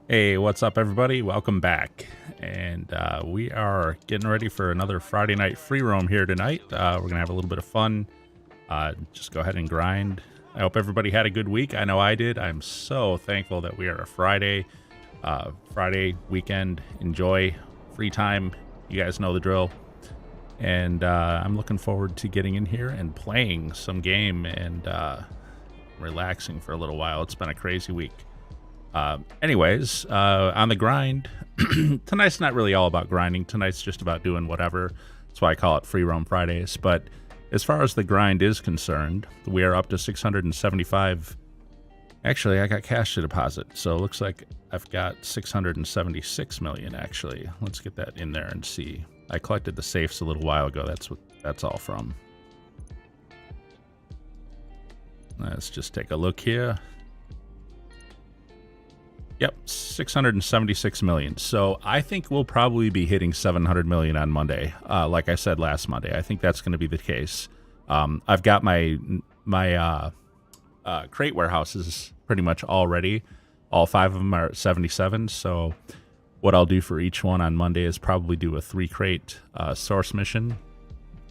Hey, what's up, everybody? Welcome back. And we are getting ready for another Friday night free roam here tonight. We're going to have a little bit of fun. Just go ahead and grind. I hope everybody had a good week. I know I did. I'm so thankful that we are a Friday weekend. Enjoy free time. You guys know the drill. And I'm looking forward to getting in here and playing some game and relaxing for a little while. It's been a crazy week. Anyways, on the grind, tonight's not really all about grinding. Tonight's just about doing whatever. That's why I call it Free Roam Fridays. But as far as the grind is concerned, we are up to 675. Actually, I got cash to deposit, so it looks like I've got 676 million, actually. Let's get that in there and see. I collected the safes a little while ago. That's what that's all from. Let's just take a look here. Yep, 676 million. So I think we'll probably be hitting 700 million on Monday. Like I said last Monday, I think that's going to be the case. I've got my crate warehouses pretty much all ready. All 5 of them are at 77. So what I'll do for each one on Monday is probably do a 3 crate source mission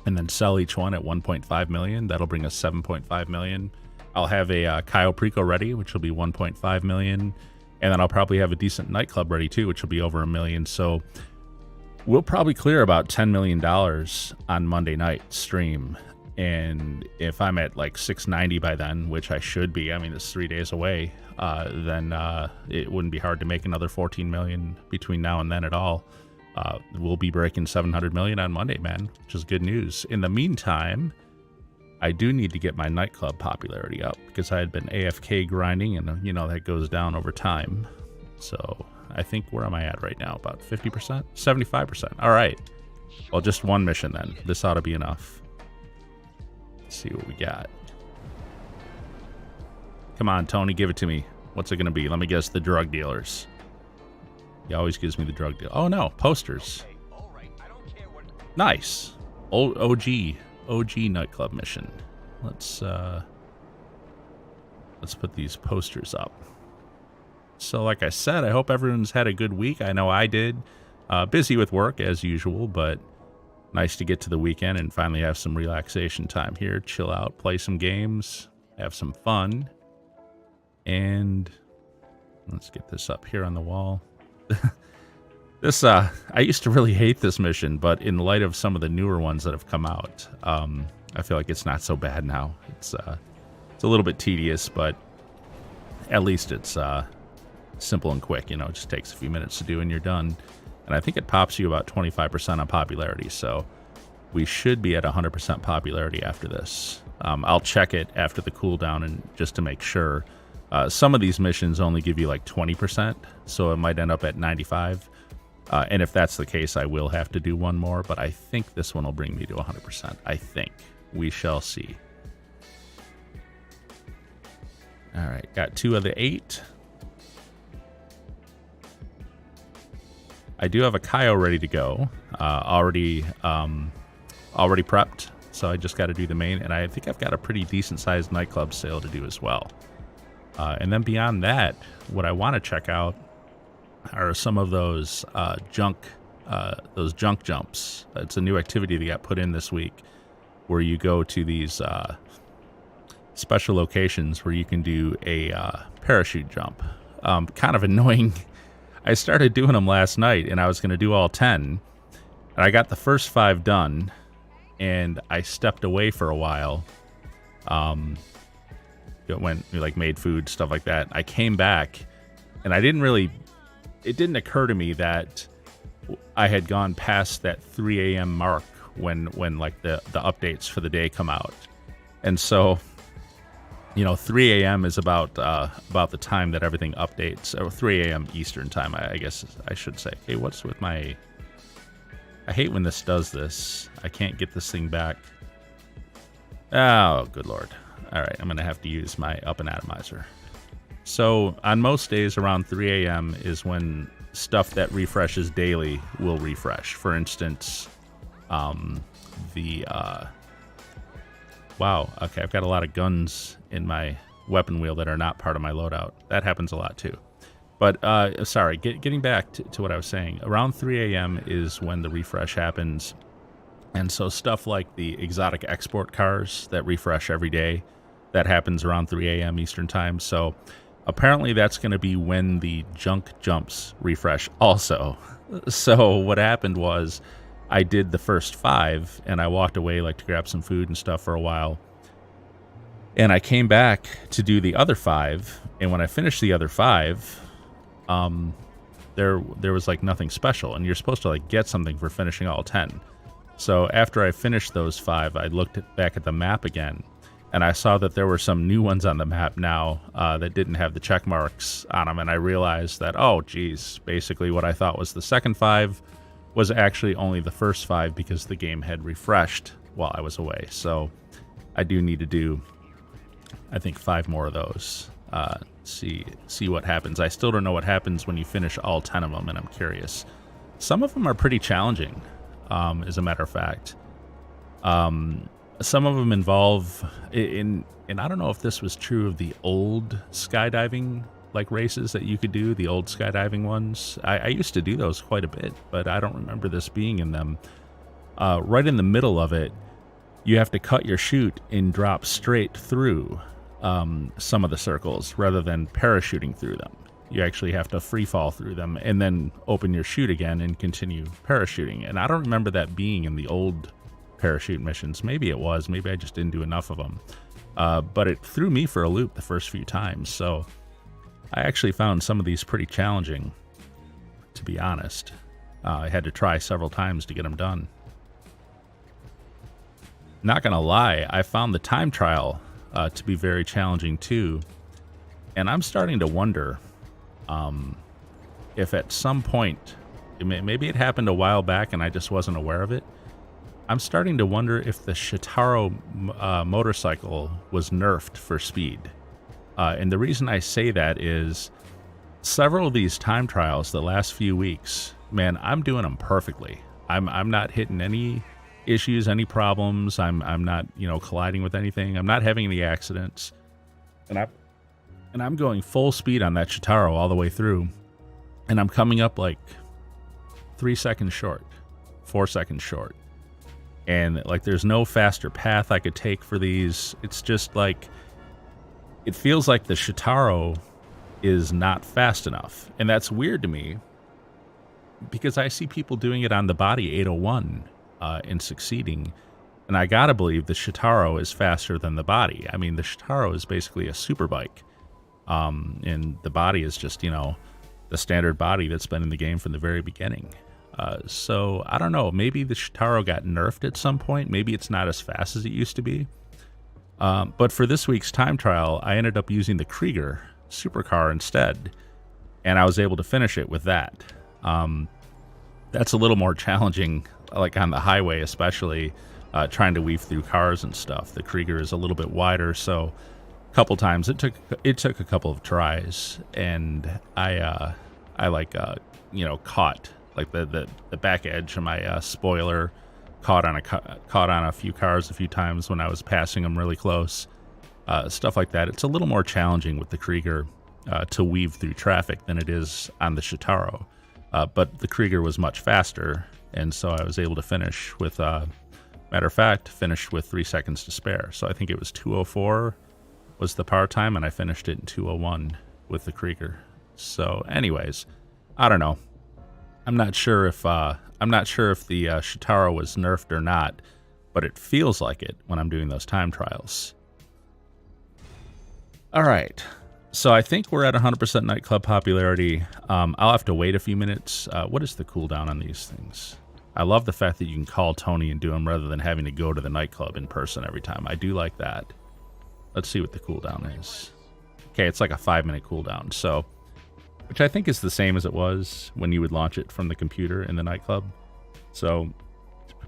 and then sell each one at 1.5 million. That'll bring us 7.5 million. I'll have a Cayo Perico ready, which will be 1.5 million. And then I'll probably have a decent nightclub ready too, which will be over $1 million. So we'll probably clear about $10 million on Monday night stream. And if I'm at like 690 by then, which I should be, I mean, it's 3 days away, then it wouldn't be hard to make another 14 million between now and then at all. We'll be breaking 700 million on Monday, man, which is good news. In the meantime, I do need to get my nightclub popularity up because I had been AFK grinding, and you know that goes down over time. So I think, where am I at right now? About 50%? 75%. All right. Well, just one mission then. This ought to be enough. Let's see what we got. Come on, Tony, give it to me. What's it going to be? Let me guess, the drug dealers. He always gives me the drug deal. Oh, no, posters. Nice. OG nightclub mission. Let's put these posters up. So like I said, I hope everyone's had a good week. I know I did. Busy with work as usual, but nice to get to the weekend and finally have some relaxation time here. Chill out, play some games, have some fun. And let's get this up here on the wall. This, I used to really hate this mission, but in light of some of the newer ones that have come out, I feel like it's not so bad now. It's a little bit tedious, but at least it's simple and quick. You know, it just takes a few minutes to do and you're done. And I think it pops you about 25% on popularity, so we should be at 100% popularity after this. I'll check it after the cooldown and just to make sure. Some of these missions only give you like 20%, so it might end up at 95. And if that's the case, I will have to do one more, but I think this one will bring me to 100%. I think. We shall see. All right, got 2 of the 8. I do have a Cayo ready to go, already prepped, so I just got to do the main, and I think I've got a pretty decent-sized nightclub sale to do as well. And then beyond that, what I want to check out are some of those junk jumps. It's a new activity that got put in this week where you go to these special locations where you can do a parachute jump. Kind of annoying. I started doing them last night and I was going to do all 10. And I got the first 5 done and I stepped away for a while. Went, like, made food, stuff like that. I came back and it didn't occur to me that I had gone past that 3 a.m. mark when like the updates for the day come out. And so, you know, 3 a.m. is about the time that everything updates, or 3 a.m. Eastern time, I guess I should say. Hey, what's with my... I hate when this does this. I can't get this thing back. Oh, good Lord. All right, I'm going to have to use my up and atomizer. So on most days around 3 a.m. is when stuff that refreshes daily will refresh. For instance, wow, okay, I've got a lot of guns in my weapon wheel that are not part of my loadout. That happens a lot too. But sorry, getting back to what I was saying, around 3 a.m. is when the refresh happens. And so stuff like the exotic export cars that refresh every day, that happens around 3 a.m. Eastern time. So apparently that's going to be when the junk jumps refresh also. So what happened was I did the first 5 and I walked away like to grab some food and stuff for a while. And I came back to do the other 5. And when I finished the other 5, there was like nothing special. And you're supposed to like get something for finishing all 10. So after I finished those 5, I looked back at the map again, and I saw that there were some new ones on the map now that didn't have the check marks on them, and I realized that, oh, geez, basically what I thought was the second 5 was actually only the first 5 because the game had refreshed while I was away. So I do need to do, I think, 5 more of those. See what happens. I still don't know what happens when you finish all 10 of them, and I'm curious. Some of them are pretty challenging. As a matter of fact, some of them involve and I don't know if this was true of the old skydiving like races that you could do, the old skydiving ones. I used to do those quite a bit, but I don't remember this being in them. Right in the middle of it, you have to cut your chute and drop straight through some of the circles rather than parachuting through them. You actually have to free fall through them and then open your chute again and continue parachuting. And I don't remember that being in the old parachute missions. Maybe it was. Maybe I just didn't do enough of them. But it threw me for a loop the first few times. So I actually found some of these pretty challenging, to be honest. I had to try several times to get them done. Not going to lie, I found the time trial to be very challenging too. And I'm starting to wonder if at some point, maybe it happened a while back and I just wasn't aware of it. I'm starting to wonder if the Shitaro motorcycle was nerfed for speed. And the reason I say that is several of these time trials the last few weeks, man, I'm doing them perfectly. I'm not hitting any issues, any problems. I'm not, colliding with anything. I'm not having any accidents. And I'm going full speed on that Shitaro all the way through. And I'm coming up like 3 seconds short, 4 seconds short. And like there's no faster path I could take for these. It's just like, it feels like the Shitaro is not fast enough. And that's weird to me because I see people doing it on the Body 801 and succeeding. And I gotta believe the Shitaro is faster than the Body. I mean, the Shitaro is basically a super bike. And the Body is just, the standard body that's been in the game from the very beginning. So I don't know, maybe the Shitaro got nerfed at some point. Maybe it's not as fast as it used to be. But for this week's time trial, I ended up using the Krieger supercar instead. And I was able to finish it with that. That's a little more challenging, like on the highway, especially trying to weave through cars and stuff. The Krieger is a little bit wider, so couple times it took a couple of tries, and I caught like the back edge of my spoiler, caught on a few cars a few times when I was passing them really close, stuff like that. It's a little more challenging with the Krieger to weave through traffic than it is on the Shitaro, but the Krieger was much faster, and so I was able to finish with matter of fact finished with 3 seconds to spare. So I think it was 2:04 was the power time, and I finished it in 2:01 with the Krieger. So anyways, I don't know. I'm not sure if the Shitaro was nerfed or not, but it feels like it when I'm doing those time trials. All right. So I think we're at 100% nightclub popularity. I'll have to wait a few minutes. What is the cooldown on these things? I love the fact that you can call Tony and do them rather than having to go to the nightclub in person every time. I do like that. Let's see what the cooldown is. Okay, it's like a 5-minute cooldown, so, which I think is the same as it was when you would launch it from the computer in the nightclub. So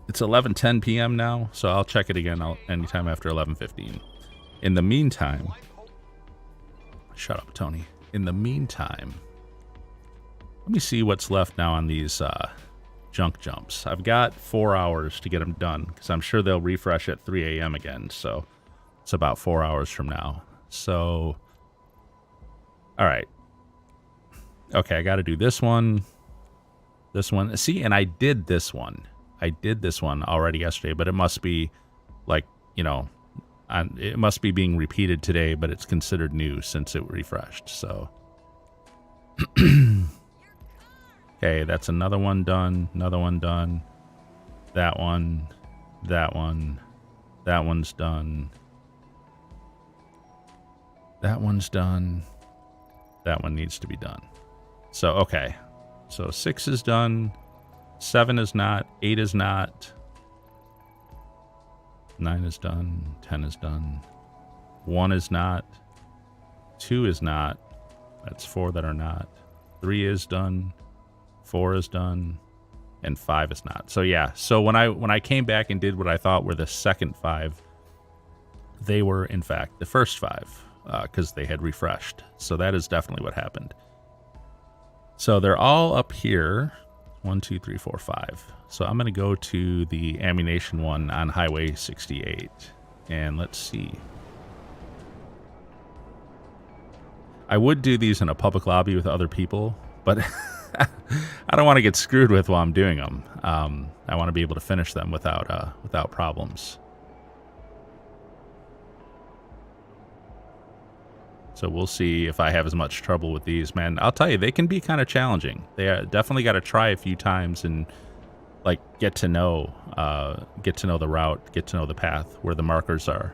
it's 11:10 p.m. now, so I'll check it again anytime after 11:15. In the meantime, shut up, Tony. In the meantime, let me see what's left now on these junk jumps. I've got 4 hours to get them done because I'm sure they'll refresh at 3 a.m. again, so it's about 4 hours from now. So, all right. Okay, I got to do this one. This one. See, and I did this one. I did this one already yesterday, but it must be like, you know, it must be being repeated today, but it's considered new since it refreshed. So, okay, that's another one done. Another one done. That one. That one. That one's done. That one's done. That one needs to be done. So, okay. So 6 is done. 7 is not. 8 is not. 9 is done. 10 is done. 1 is not. 2 is not. That's 4 that are not. 3 is done. 4 is done. And 5 is not. So yeah. So when I came back and did what I thought were the second 5, they were in fact the first 5 because they had refreshed. So that is definitely what happened. So they're all up here. 1, 2, 3, 4, 5. So I'm going to go to the ammunition one on Highway 68. And let's see. I would do these in a public lobby with other people, but I don't want to get screwed with while I'm doing them. I want to be able to finish them without problems. So we'll see if I have as much trouble with these, man. I'll tell you, they can be kind of challenging. They definitely got to try a few times and like get to know the route, get to know the path where the markers are.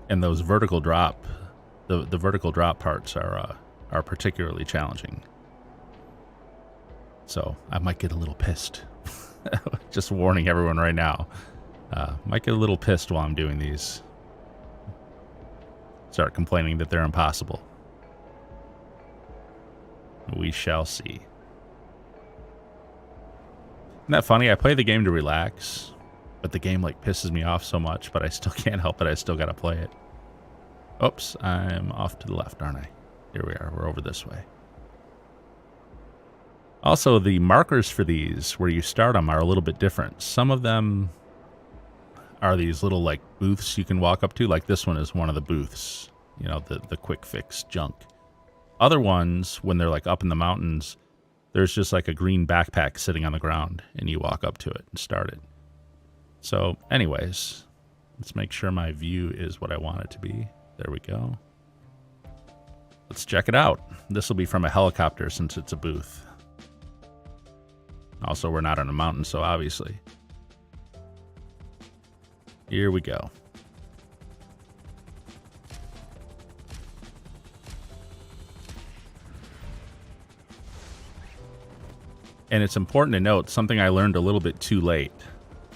And those vertical drop, the vertical drop parts are particularly challenging. So I might get a little pissed. Just warning everyone right now. Might get a little pissed while I'm doing these. Start complaining that they're impossible. We shall see. Isn't that funny? I play the game to relax, but the game like pisses me off so much, but I still can't help it. I still gotta play it. Oops, I'm off to the left, aren't I? Here we are. We're over this way. Also, the markers for these, where you start them, are a little bit different. Some of them are these little like booths you can walk up to. Like this one is one of the booths, you know, the quick fix junk. Other ones, when they're like up in the mountains, there's just like a green backpack sitting on the ground and you walk up to it and start it. So anyways, let's make sure my view is what I want it to be. There we go. Let's check it out. This will be from a helicopter since it's a booth. Also, we're not on a mountain, so obviously. Here we go. And it's important to note something I learned a little bit too late.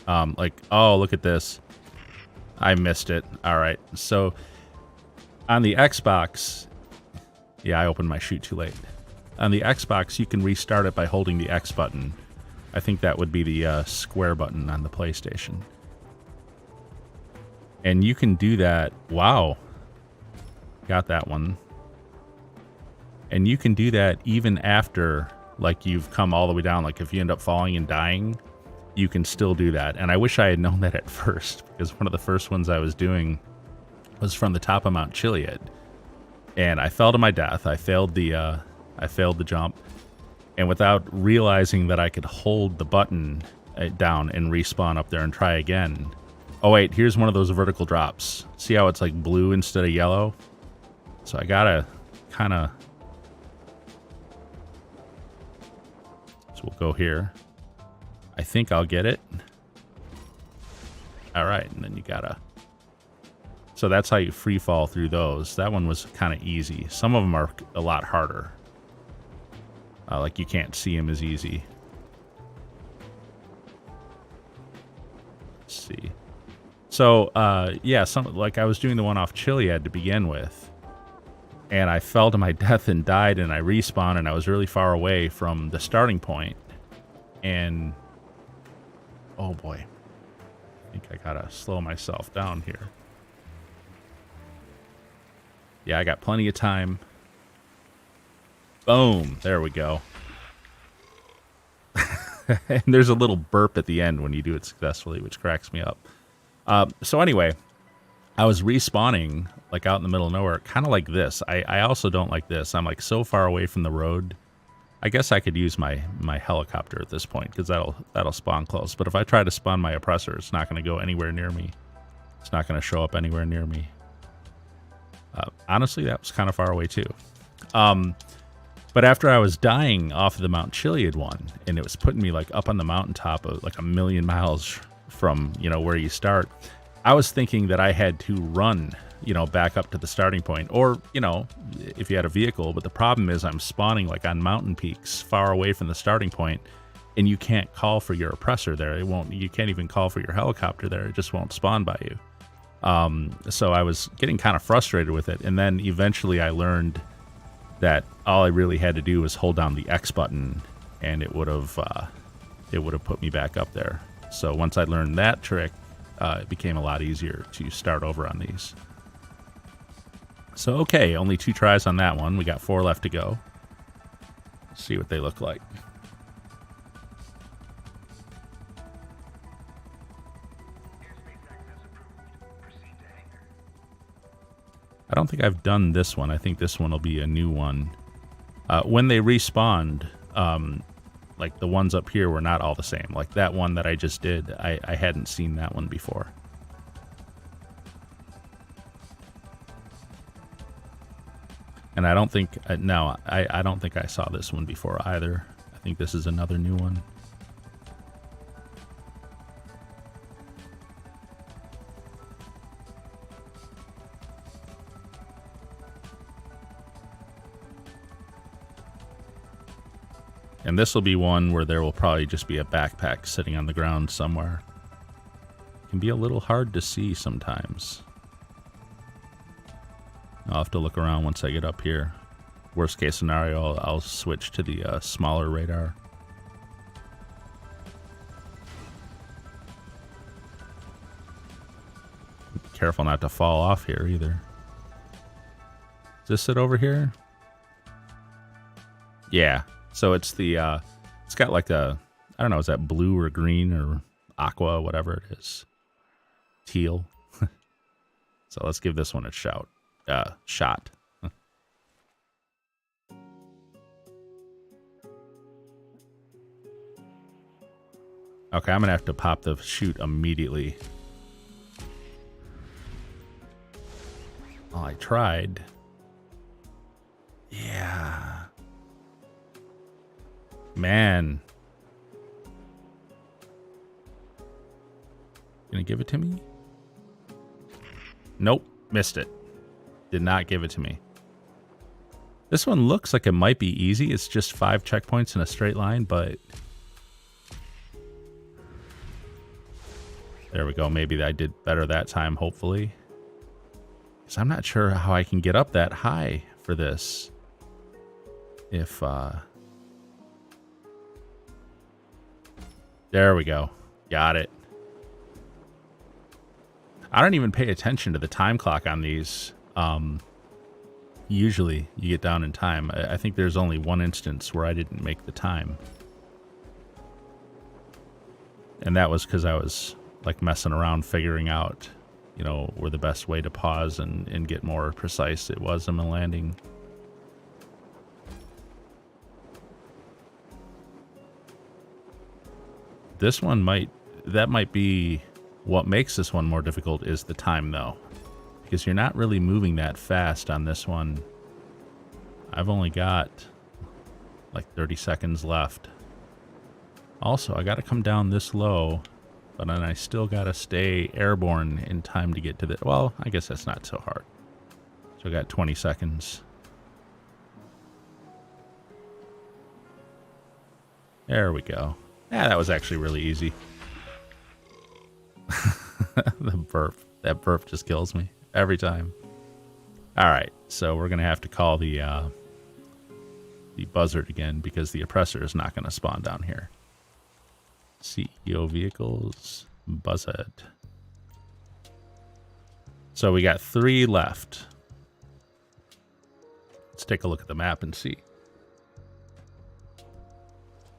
Like, oh, look at this. I missed it. All right. So on the Xbox, yeah, I opened my chute too late. On the Xbox, you can restart it by holding the X button. I think that would be the square button on the PlayStation. And you can do that. Wow. Got that one. And you can do that even after, like, you've come all the way down. Like, if you end up falling and dying, you can still do that. And I wish I had known that at first, because one of the first ones I was doing was from the top of Mount Chiliad. And I fell to my death. I failed the jump. And without realizing that I could hold the button down and respawn up there and try again. Oh, wait, here's one of those vertical drops. See how it's like blue instead of yellow? So I gotta kind of... So we'll go here. I think I'll get it. All right, and then you gotta... So that's how you free fall through those. That one was kind of easy. Some of them are a lot harder. Like you can't see them as easy. Let's see. So, yeah, like I was doing the one off Chiliad to begin with. And I fell to my death and died, and I respawned, and I was really far away from the starting point. And, oh boy. I think I gotta slow myself down here. Yeah, I got plenty of time. Boom. There we go. And there's a little burp at the end when you do it successfully, which cracks me up. So anyway, I was respawning like out in the middle of nowhere, kind of like this. I also don't like this. I'm like so far away from the road. I guess I could use my helicopter at this point because that'll spawn close. But if I try to spawn my oppressor, it's not going to go anywhere near me. It's not going to show up anywhere near me. Honestly, that was kind of far away too. But after I was dying off of the Mount Chiliad one, and it was putting me like up on the mountaintop of like 1,000,000 miles from, you know, where you start, I was thinking that I had to run, you know, back up to the starting point, or, you know, if you had a vehicle. But the problem is I'm spawning like on mountain peaks far away from the starting point, and you can't call for your oppressor there. You can't even call for your helicopter there. It just won't spawn by you. So I was getting kind of frustrated with it. And then eventually I learned that all I really had to do was hold down the X button, and it would have put me back up there. So once I learned that trick, it became a lot easier to start over on these. So, okay, only 2 tries on that one. We got 4 left to go. Let's see what they look like. I don't think I've done this one. I think this one will be a new one. When they respawned, like the ones up here were not all the same. Like that one that I just did, I hadn't seen that one before. And I don't think, no, I don't think I saw this one before either. I think this is another new one. And this will be one where there will probably just be a backpack sitting on the ground somewhere. It can be a little hard to see sometimes. I'll have to look around once I get up here. Worst case scenario, I'll switch to the smaller radar. Be careful not to fall off here either. Is this it over here? Yeah. So it's the, it's got like a, I don't know, is that blue or green or aqua, whatever it is. Teal. So let's give this one a shot. Okay, I'm gonna have to pop the chute immediately. Oh, I tried. Yeah. Man. Gonna give it to me? Nope, missed it. Did not give it to me. This one looks like it might be easy. It's just 5 checkpoints in a straight line, but... There we go. Maybe I did better that time, hopefully. Because I'm not sure how I can get up that high for this. If, There we go. Got it. I don't even pay attention to the time clock on these. Usually you get down in time. I think there's only one instance where I didn't make the time. And that was because I was like messing around figuring out, you know, where the best way to pause and get more precise it was in the landing. This one might be what makes this one more difficult is the time though. Because you're not really moving that fast on this one. I've only got like 30 seconds left. Also, I gotta come down this low, but then I still gotta stay airborne in time to get to the, well, I guess that's not so hard. So I got 20 seconds. There we go. Yeah, that was actually really easy. The burp. That burp just kills me every time. All right, so we're going to have to call the buzzard again because the oppressor is not going to spawn down here. CEO vehicles, buzzard. So we got 3 left. Let's take a look at the map and see.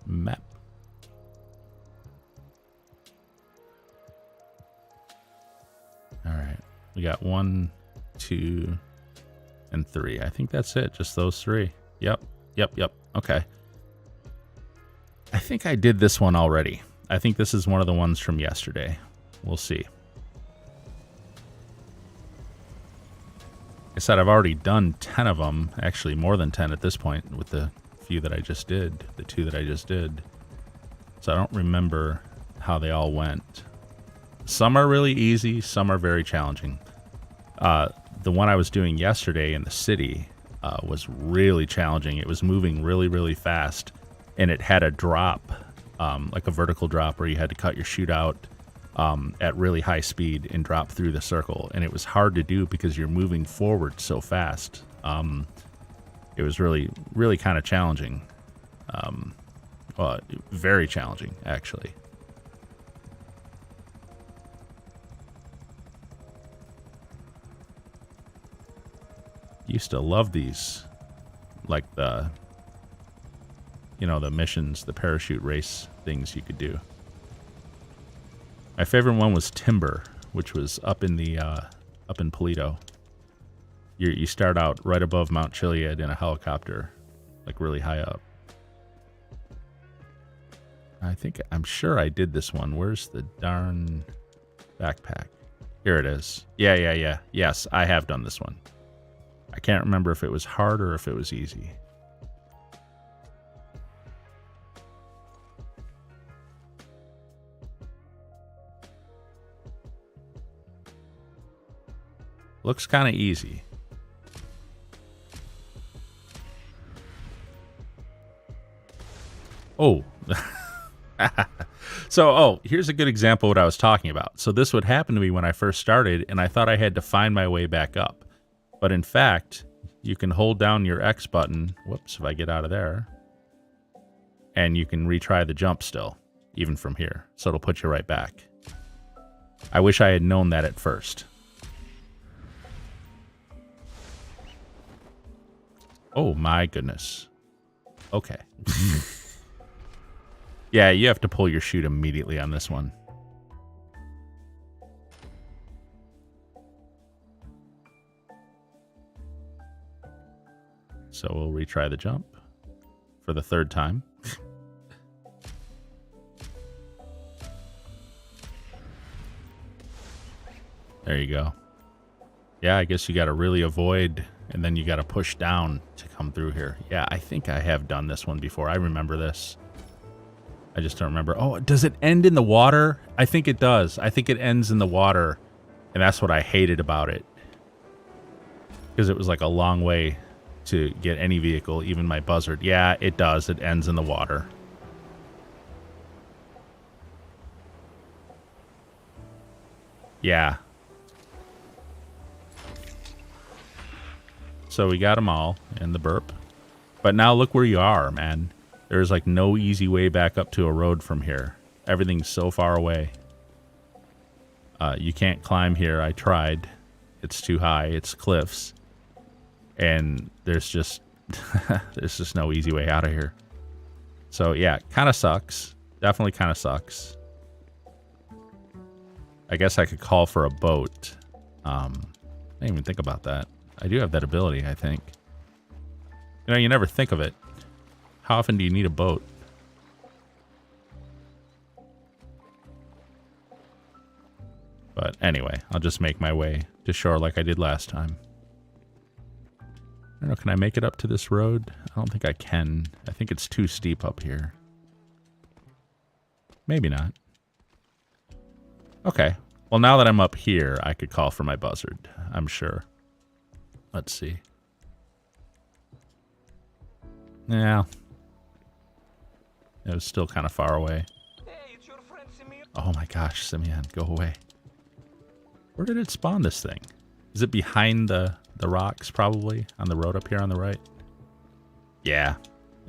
Map. All right, we got 1, 2, and 3. I think that's it. Just those 3. Yep. Okay. I think I did this one already. I think this is one of the ones from yesterday. We'll see. I said I've already done 10 of them. Actually, more than 10 at this point with the few that I just did. The 2 that I just did. So I don't remember how they all went. Some are really easy. Some are very challenging. The one I was doing yesterday in the city was really challenging. It was moving really, really fast. And it had a drop, like a vertical drop where you had to cut your chute out at really high speed and drop through the circle. And it was hard to do because you're moving forward so fast. It was really, really kind of challenging. Well, very challenging, actually. Used to love these, like the, you know, the missions, the parachute race things you could do. My favorite one was Timber, which was up in the up in Polito. You start out right above Mount Chiliad in a helicopter, like really high up. I'm sure I did this one. Where's the darn backpack? Here it is. Yeah. Yes, I have done this one. I can't remember if it was hard or if it was easy. Looks kind of easy. Oh. So, here's a good example of what I was talking about. So this would happen to me when I first started, and I thought I had to find my way back up. But in fact, you can hold down your X button. Whoops, if I get out of there. And you can retry the jump still, even from here. So it'll put you right back. I wish I had known that at first. Oh my goodness. Okay. Yeah, you have to pull your chute immediately on this one. So we'll retry the jump for the 3rd time. There you go. Yeah, I guess you got to really avoid, and then you got to push down to come through here. Yeah, I think I have done this one before. I remember this. I just don't remember. Oh, does it end in the water? I think it does. I think it ends in the water, and that's what I hated about it. Because it was like a long way to get any vehicle, even my buzzard. Yeah, it does. It ends in the water. Yeah. So we got them all in the burp. But now look where you are, man. There's like no easy way back up to a road from here. Everything's so far away. You can't climb here. I tried. It's too high. It's cliffs. And there's just no easy way out of here. So yeah, kind of sucks. Definitely kind of sucks. I guess I could call for a boat. I didn't even think about that. I do have that ability, I think. You know, you never think of it. How often do you need a boat? But anyway, I'll just make my way to shore like I did last time. I don't know, can I make it up to this road? I don't think I can. I think it's too steep up here. Maybe not. Okay. Well, now that I'm up here, I could call for my buzzard, I'm sure. Let's see. Yeah. It was still kind of far away. Hey, it's your friend Simeon. Oh my gosh, Simeon, go away. Where did it spawn this thing? Is it behind the rocks, probably? On the road up here on the right? Yeah.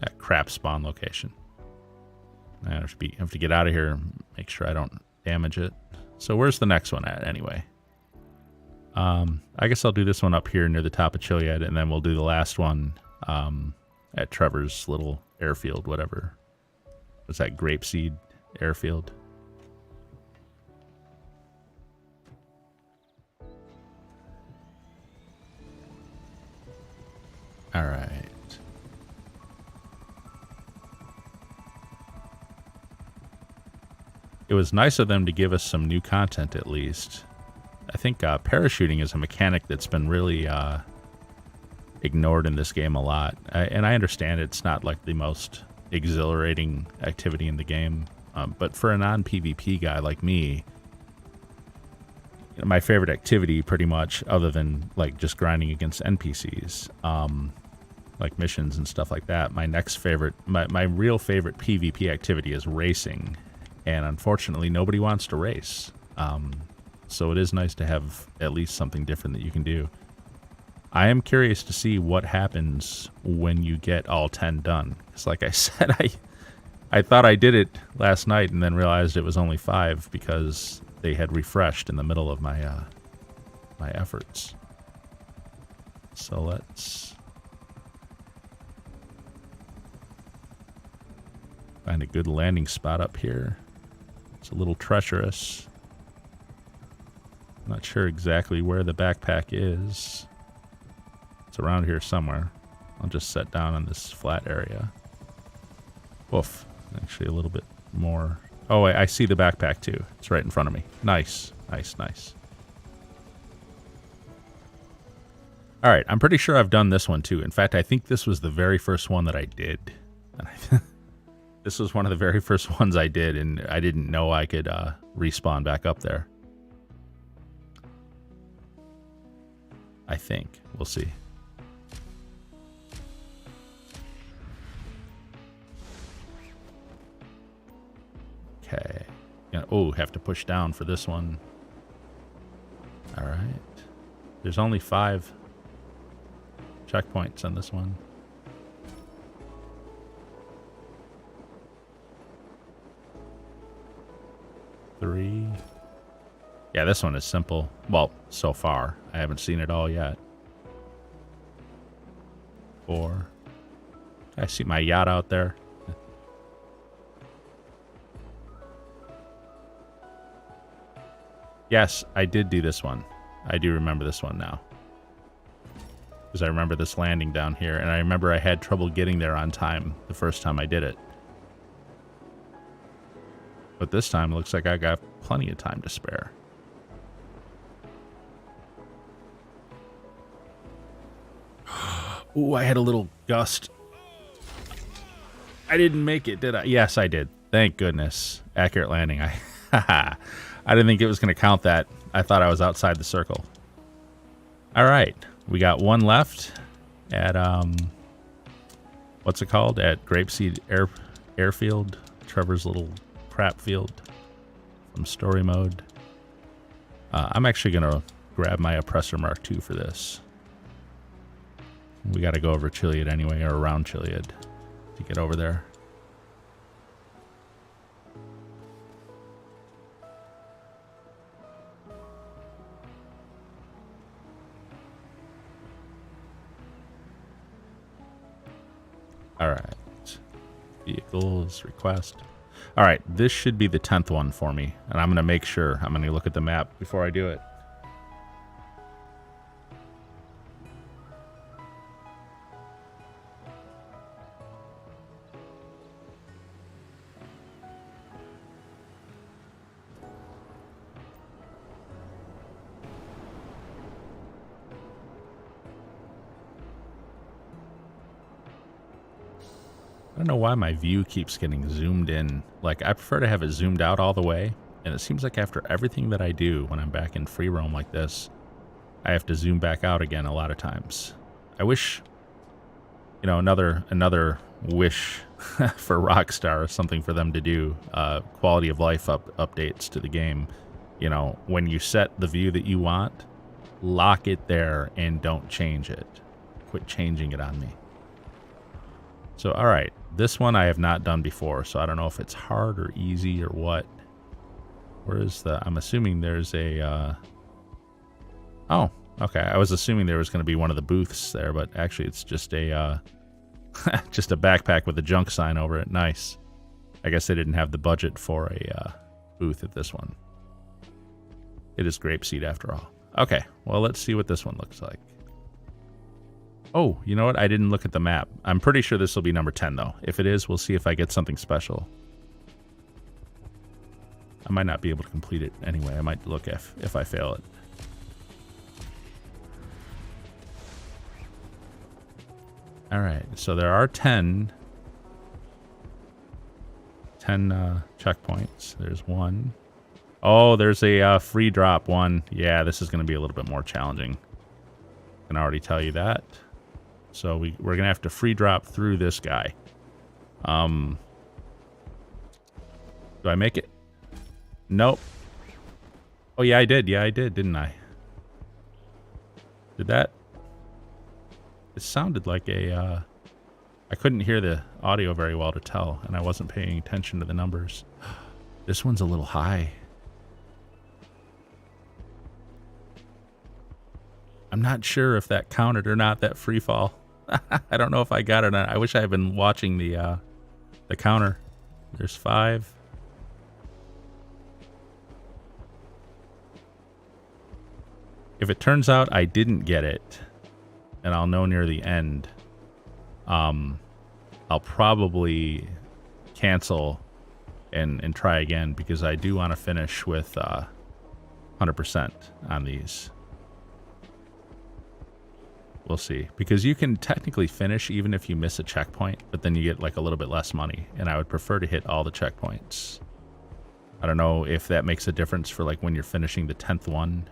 That crap spawn location. I have to get out of here and make sure I don't damage it. So where's the next one at, anyway? I guess I'll do this one up here near the top of Chiliad, and then we'll do the last one at Trevor's little airfield, whatever. What's that, Grapeseed Airfield? All right. It was nice of them to give us some new content at least. I think parachuting is a mechanic that's been really ignored in this game a lot. And I understand it's not like the most exhilarating activity in the game. But for a non-PvP guy like me, my favorite activity pretty much, other than like just grinding against NPCs, like missions and stuff like that, my next favorite, my real favorite PvP activity is racing. And unfortunately, nobody wants to race. So it is nice to have at least something different that you can do. I am curious to see what happens when you get all 10 done. Because like I said, I thought I did it last night and then realized it was only 5 because they had refreshed in the middle of my my efforts. So let's find a good landing spot up here. It's a little treacherous. Not sure exactly where the backpack is. It's around here somewhere. I'll just set down on this flat area. Woof. Actually a little bit more. Oh, I see the backpack too. It's right in front of me. Nice. Nice, nice. All right. I'm pretty sure I've done this one too. In fact, I think this was the very first one that I did. This was one of the very first ones I did, and I didn't know I could respawn back up there. I think. We'll see. Okay. Yeah, oh, have to push down for this one. All right. There's only 5 checkpoints on this one. 3. Yeah, this one is simple. Well, so far. I haven't seen it all yet. 4. I see my yacht out there. Yes, I did do this one. I do remember this one now. Because I remember this landing down here, and I remember I had trouble getting there on time the first time I did it. But this time, it looks like I got plenty of time to spare. Ooh, I had a little gust. I didn't make it, did I? Yes, I did. Thank goodness. Accurate landing. I didn't think it was going to count that. I thought I was outside the circle. All right. We got one left at, what's it called? At Grapeseed Airfield. Trevor's little crap field from story mode. I'm actually going to grab my Oppressor Mark II for this. We got to go over Chiliad anyway, or around Chiliad to get over there. All right. Vehicles, request. All right, this should be the 10th one for me, and I'm going to make sure. I'm going to look at the map before I do it. I don't know why my view keeps getting zoomed in. Like, I prefer to have it zoomed out all the way, and it seems like after everything that I do when I'm back in free roam like this, I have to zoom back out again a lot of times. I wish, you know, another wish for Rockstar, something for them to do, quality of life updates to the game. You know, when you set the view that you want, lock it there and don't change it. Quit changing it on me. So, all right, this one I have not done before, so I don't know if it's hard or easy or what. Where is the... I'm assuming there's a... Oh, okay. I was assuming there was going to be one of the booths there, but actually it's just a just a backpack with a junk sign over it. Nice. I guess they didn't have the budget for a booth at this one. It is Grapeseed after all. Okay, well, let's see what this one looks like. Oh, you know what? I didn't look at the map. I'm pretty sure this will be number 10, though. If it is, we'll see if I get something special. I might not be able to complete it anyway. I might look if I fail it. All right, so there are 10 checkpoints. There's one. Oh, there's a free drop one. Yeah, this is going to be a little bit more challenging. I can already tell you that. So we're going to have to free drop through this guy. Do I make it? Nope. Oh, yeah, I did. Yeah, I did, didn't I? Did that? It sounded like a... I couldn't hear the audio very well to tell, and I wasn't paying attention to the numbers. This one's a little high. I'm not sure if that counted or not, that free fall. I don't know if I got it or not. I wish I had been watching the counter. There's 5. If it turns out I didn't get it, and I'll know near the end, I'll probably cancel and try again, because I do want to finish with 100% on these. We'll see, because you can technically finish even if you miss a checkpoint, but then you get like a little bit less money, and I would prefer to hit all the checkpoints. I don't know if that makes a difference for like when you're finishing the 10th one,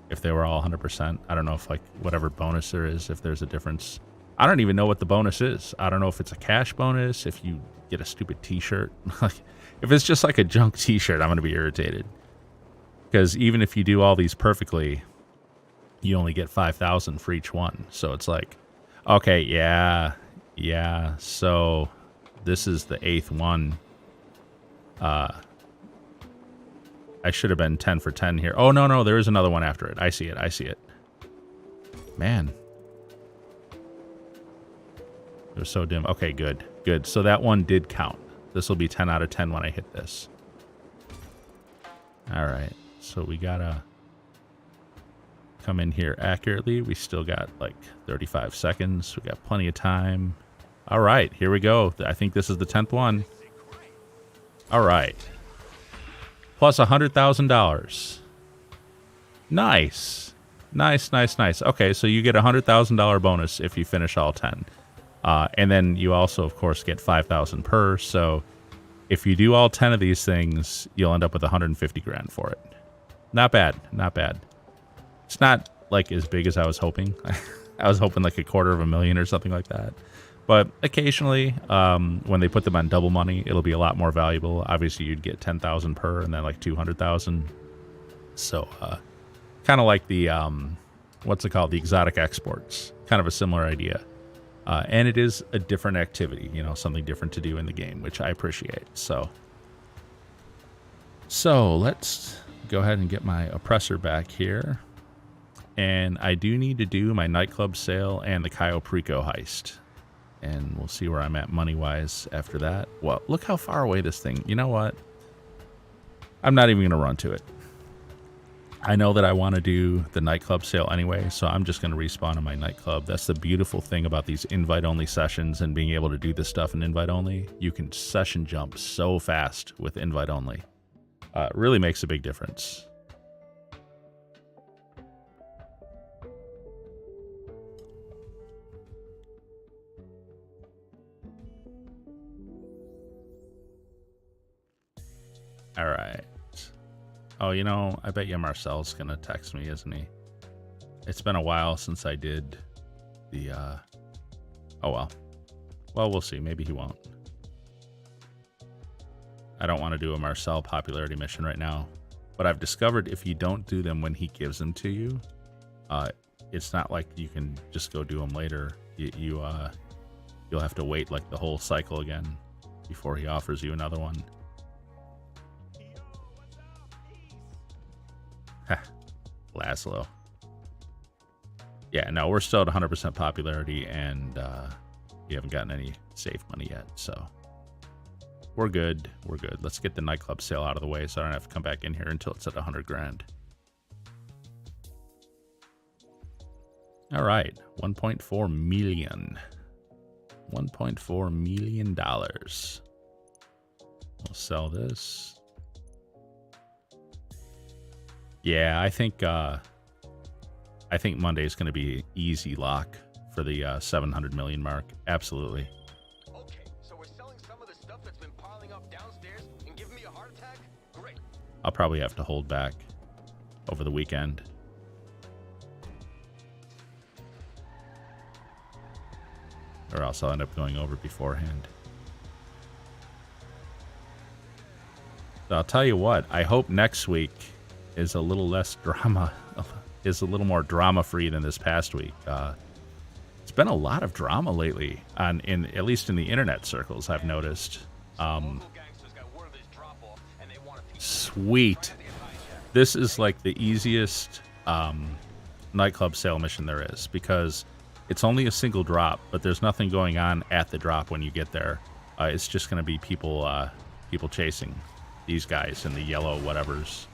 if they were all 100%. I don't know if like whatever bonus there is, if there's a difference. I don't even know what the bonus is. I don't know if it's a cash bonus, if you get a stupid t-shirt. If it's just like a junk t-shirt, I'm going to be irritated. Because even if you do all these perfectly, you only get 5,000 for each one. So it's like, okay, yeah. So this is the 8th one. I should have been 10 for 10 here. Oh, no, there is another one after it. I see it. Man. It was so dim. Okay, good. So that one did count. This will be 10 out of 10 when I hit this. All right. So we gotta come in here accurately. We still got like 35 seconds. We got plenty of time. All right, here we go. I think this is the 10th one. All right. Plus $100,000. Nice. Okay, so you get a $100,000 bonus if you finish all 10. And then you also, of course, get 5,000 per. So if you do all 10 of these things, you'll end up with 150 grand for it. Not bad. It's not like as big as I was hoping. I was hoping like $250,000 or something like that. But occasionally, when they put them on double money, it'll be a lot more valuable. Obviously, you'd get 10,000 per, and then like 200,000. So, kind of like the what's it called? The exotic exports. Kind of a similar idea. And it is a different activity, something different to do in the game, which I appreciate. So let's go ahead and get my oppressor back here. And I do need to do my nightclub sale and the Cayo Perico heist. And we'll see where I'm at money-wise after that. Well, look how far away this thing... You know what? I'm not even going to run to it. I know that I want to do the nightclub sale anyway, so I'm just going to respawn in my nightclub. That's the beautiful thing about these invite-only sessions and being able to do this stuff in invite-only. You can session jump so fast with invite-only. It really makes a big difference. All right. Oh, I bet you Marcel's going to text me, isn't he? It's been a while since I did the, oh, well. Well, we'll see. Maybe he won't. I don't want to do a Marcel popularity mission right now. But I've discovered if you don't do them when he gives them to you, it's not like you can just go do them later. You'll have to wait like the whole cycle again before he offers you another one. Laszlo. Yeah, no, we're still at 100% popularity, and we haven't gotten any save money yet, so we're good. Let's get the nightclub sale out of the way so I don't have to come back in here until it's at 100 grand. All right, 1.4 million. $1.4 million. We'll sell this. Yeah, I think Monday is going to be easy lock for the 700 million mark. Absolutely. Okay, so we're selling some of the stuff that's been piling up downstairs and giving me a heart attack? Great. I'll probably have to hold back over the weekend. Or else I'll end up going over beforehand. So I'll tell you what, I hope next week is a little less drama, is a little more drama-free than this past week. It's been a lot of drama lately, at least in the internet circles, I've noticed. Sweet. This is like the easiest nightclub sale mission there is, because it's only a single drop, but there's nothing going on at the drop when you get there. It's just going to be people chasing these guys in the yellow whatevers.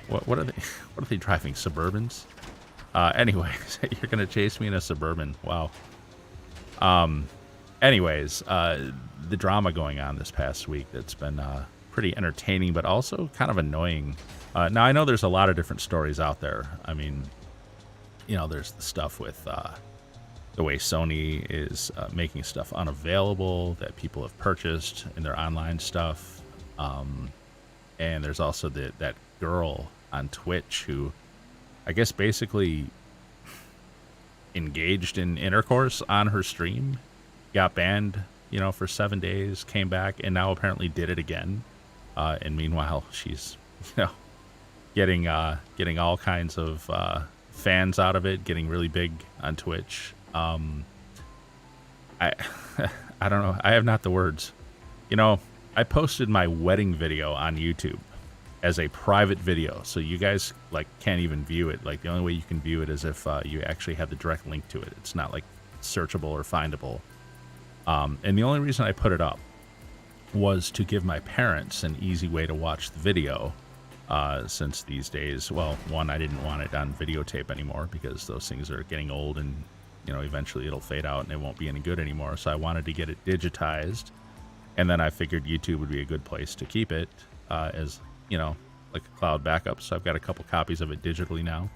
What are they? What are they driving? Suburbans? Anyways, you're going to chase me in a Suburban. Wow. Anyways, the drama going on this past week that's been pretty entertaining, but also kind of annoying. Now, I know there's a lot of different stories out there. I mean, you know, there's the stuff with the way Sony is making stuff unavailable that people have purchased in their online stuff. And there's also that girl on Twitch who, I guess, basically engaged in intercourse on her stream, got banned, you know, for 7 days, came back, and now apparently did it again. And meanwhile, she's, you know, getting all kinds of fans out of it, getting really big on Twitch. I don't know. I have not the words. You know, I posted my wedding video on YouTube as a private video, so you guys like can't even view it. Like the only way you can view it is if you actually have the direct link to it. It's not like searchable or findable. And the only reason I put it up was to give my parents an easy way to watch the video. Since these days, well, one, I didn't want it on videotape anymore because those things are getting old and, you know, eventually it'll fade out and it won't be any good anymore. So I wanted to get it digitized. And then I figured YouTube would be a good place to keep it as, you know, like a cloud backup. So I've got a couple copies of it digitally now.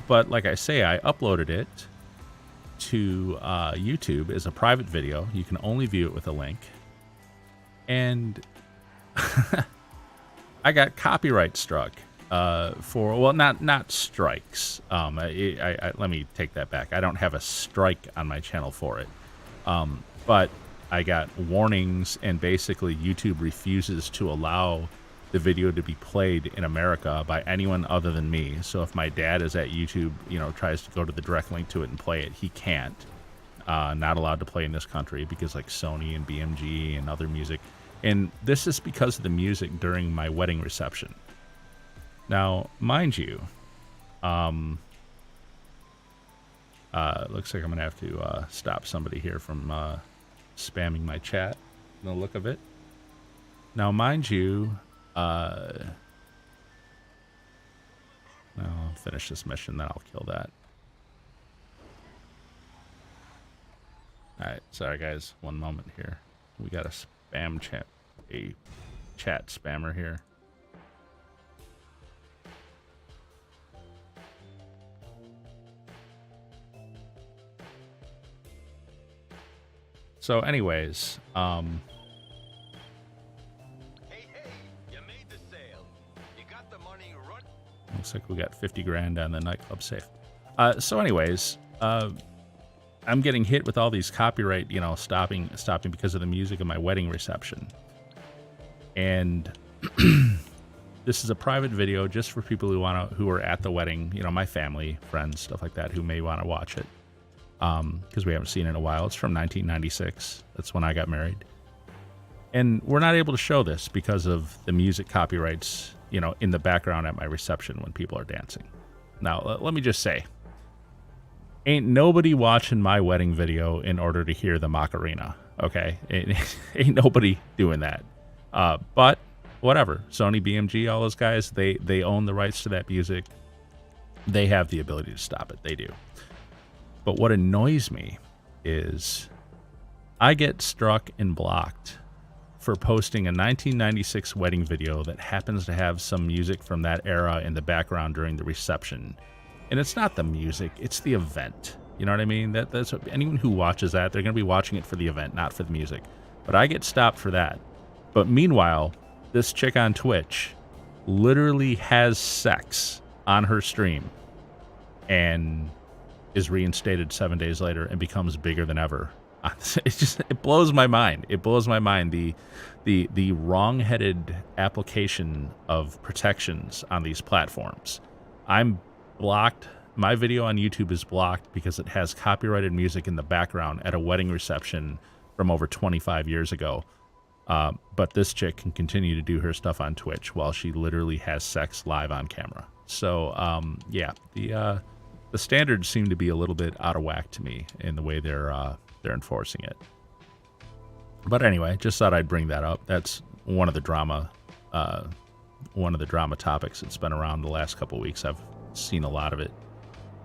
But like I say, I uploaded it to YouTube as a private video. You can only view it with a link. And I got copyright struck for, well, not strikes. Let me take that back. I don't have a strike on my channel for it. But I got warnings, and basically YouTube refuses to allow the video to be played in America by anyone other than me. So if my dad is at YouTube, you know, tries to go to the direct link to it and play it, he can't. Not allowed to play in this country because like Sony and BMG and other music. And this is because of the music during my wedding reception. Now, mind you, looks like I'm going to have to stop somebody here from spamming my chat, the look of it. Now, mind you, I'll finish this mission, then I'll kill that. Alright, sorry guys, one moment here. We got a chat spammer here. So anyways, Hey, you made the sale. You got the money run. Looks like we got 50 grand on the nightclub safe. So anyways, I'm getting hit with all these copyright, you know, stopping because of the music of my wedding reception. And this is a private video just for people who are at the wedding, you know, my family, friends, stuff like that, who may want to watch it. Because we haven't seen it in a while. It's from 1996. That's when I got married. And we're not able to show this because of the music copyrights, you know, in the background at my reception when people are dancing. Now, let me just say, ain't nobody watching my wedding video in order to hear the Macarena, okay? Ain't nobody doing that. But whatever. Sony, BMG, all those guys, they own the rights to that music. They have the ability to stop it. They do. But what annoys me is I get struck and blocked for posting a 1996 wedding video that happens to have some music from that era in the background during the reception. And it's not the music, it's the event. You know what I mean? That's what, anyone who watches that, they're going to be watching it for the event, not for the music. But I get stopped for that. But meanwhile, this chick on Twitch literally has sex on her stream and is reinstated 7 days later and becomes bigger than ever. It blows my mind. It blows my mind the wrong-headed application of protections on these platforms. I'm blocked. My video on YouTube is blocked because it has copyrighted music in the background at a wedding reception from over 25 years ago. But this chick can continue to do her stuff on Twitch while she literally has sex live on camera. So, yeah, the standards seem to be a little bit out of whack to me in the way they're enforcing it. But anyway, just thought I'd bring that up. That's one of the drama topics that's been around the last couple of weeks. I've seen a lot of it,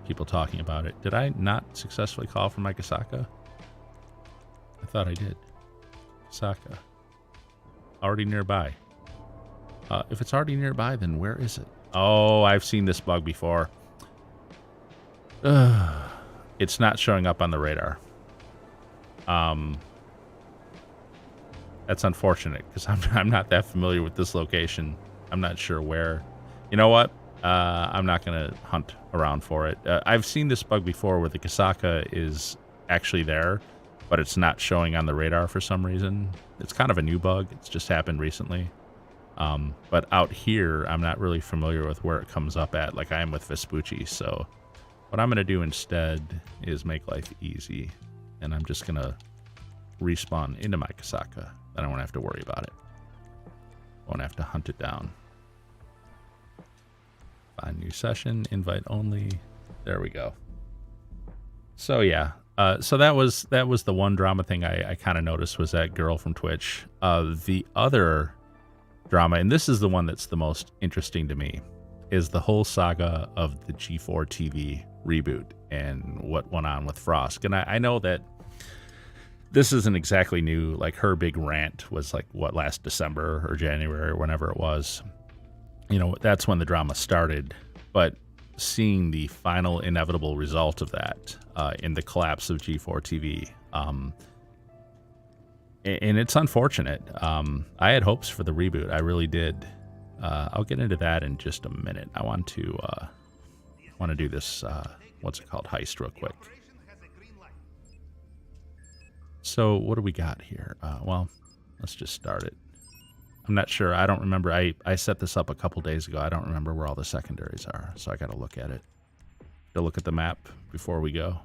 people talking about it. Did I not successfully call for my Kasaka? I thought I did. Kasaka. Already nearby. If it's already nearby, then where is it? Oh, I've seen this bug before. It's not showing up on the radar. That's unfortunate because I'm not that familiar with this location. I'm not sure where. You know what? I'm not going to hunt around for it. I've seen this bug before where the Kasaka is actually there, but it's not showing on the radar for some reason. It's kind of a new bug. It's just happened recently. But out here, I'm not really familiar with where it comes up at like I am with Vespucci. So what I'm going to do instead is make life easy. And I'm just going to respawn into my Kasaka. Then I won't have to worry about it. Won't have to hunt it down. Find new session, invite only. There we go. So yeah, so that was the one drama thing I kind of noticed was that girl from Twitch. The other drama, and this is the one that's the most interesting to me, is the whole saga of the G4 TV reboot and what went on with Frost. And I know that this isn't exactly new. Like her big rant was like what, last December or January or whenever it was. You know, that's when the drama started. But seeing the final inevitable result of that in the collapse of G4 TV, and it's unfortunate. I had hopes for the reboot. I really did. I'll get into that in just a minute. I want to do this, what's it called, heist real quick. So what do we got here? Well, let's just start it. I'm not sure. I don't remember. I set this up a couple days ago. I don't remember where all the secondaries are, so I got to look at it. To look at the map before we go.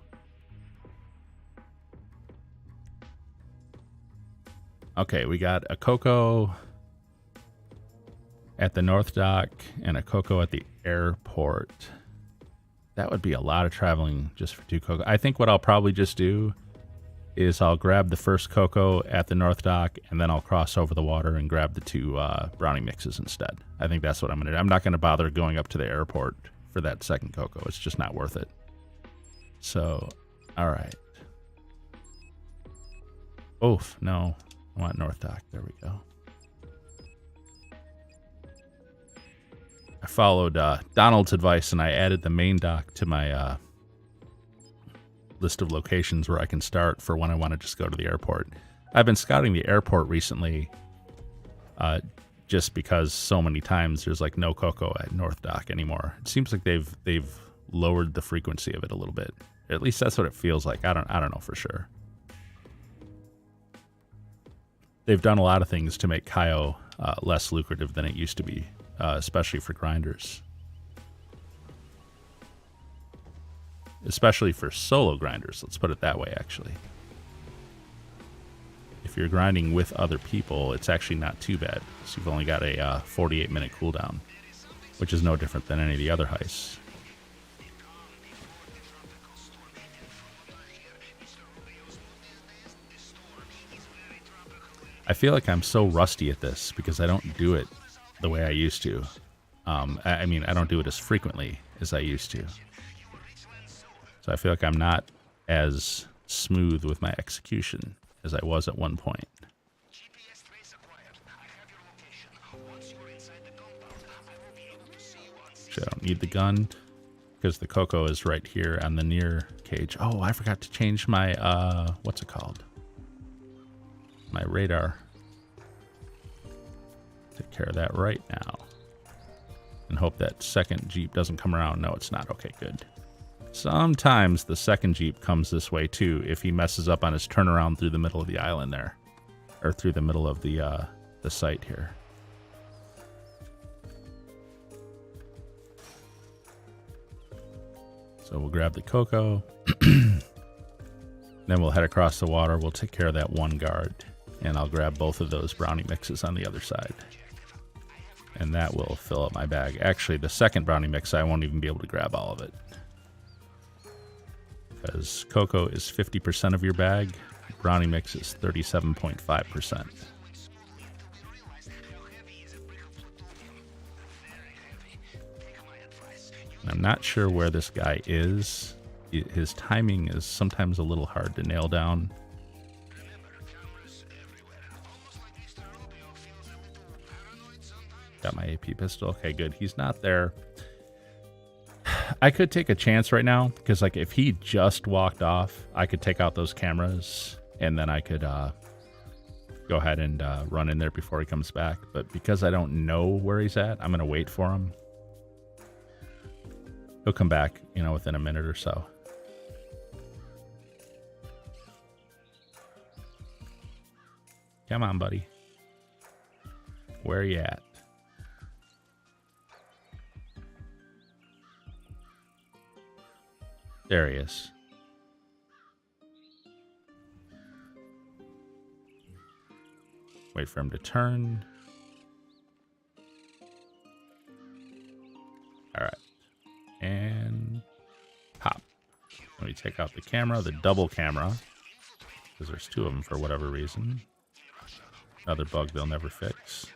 Okay, we got a Coco at the North Dock and a Coco at the airport. That would be a lot of traveling just for two Coco. I think what I'll probably just do is I'll grab the first Coco at the North Dock, and then I'll cross over the water and grab the two brownie mixes instead. I think that's what I'm going to do. I'm not going to bother going up to the airport for that second Coco. It's just not worth it. So, all right. Oof, no. I want North Dock. There we go. I followed Donald's advice, and I added the main dock to my list of locations where I can start for when I want to just go to the airport. I've been scouting the airport recently just because so many times there's like no Coco at North Dock anymore. It seems like they've lowered the frequency of it a little bit. At least that's what it feels like. I don't know for sure. They've done a lot of things to make Cayo less lucrative than it used to be, especially for grinders. Especially for solo grinders, let's put it that way, actually. If you're grinding with other people, it's actually not too bad. So you've only got a 48-minute cooldown, which is no different than any of the other heists. I feel like I'm so rusty at this because I don't do it the way I used to. I mean, I don't do it as frequently as I used to. So I feel like I'm not as smooth with my execution as I was at one point. Actually, I don't need the gun because the Coco is right here on the near cage. Oh, I forgot to change my, what's it called? My radar. Take care of that right now. And hope that second Jeep doesn't come around. No, it's not. Okay, good. Sometimes the second Jeep comes this way too if he messes up on his turnaround through the middle of the island there. Or through the middle of the site here. So we'll grab the Coco. Then we'll head across the water. We'll take care of that one guard. And I'll grab both of those brownie mixes on the other side. And that will fill up my bag. Actually, the second brownie mix, I won't even be able to grab all of it. Because Coco is 50% of your bag. Brownie mix is 37.5%. I'm not sure where this guy is. His timing is sometimes a little hard to nail down. Got my AP pistol. Okay, good. He's not there. I could take a chance right now because, like, if he just walked off, I could take out those cameras and then I could go ahead and run in there before he comes back. But because I don't know where he's at, I'm going to wait for him. He'll come back, you know, within a minute or so. Come on, buddy. Where are you at? There he is. Wait for him to turn. All right. And pop. Let me take out the camera, the double camera, because there's two of them for whatever reason. Another bug they'll never fix.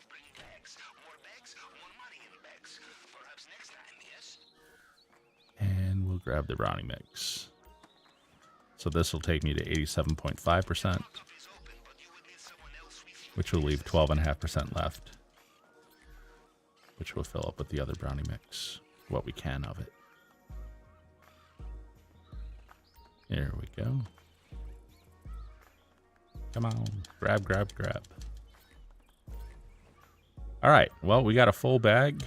And we'll grab the brownie mix. So this will take me to 87.5%, which will leave 12.5% left, which will fill up with the other brownie mix, what we can of it. There we go. Come on, grab, grab, grab. All right, well, we got a full bag.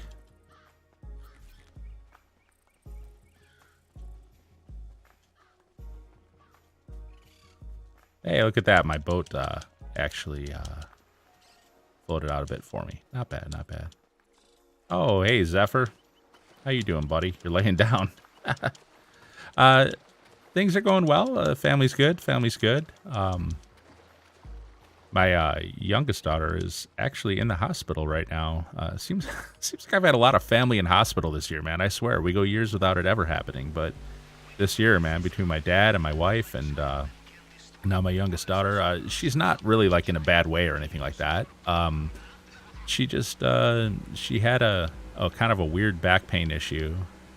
Hey, look at that. My boat actually floated out a bit for me. Not bad, not bad. Oh, hey, Zephyr. How you doing, buddy? You're laying down. Things are going well. Family's good. Family's good. My youngest daughter is actually in the hospital right now. Seems like I've had a lot of family in hospital this year, man. I swear. We go years without it ever happening. But this year, man, between my dad and my wife and now my youngest daughter, she's not really like in a bad way or anything like that. She just, she had a kind of a weird back pain issue,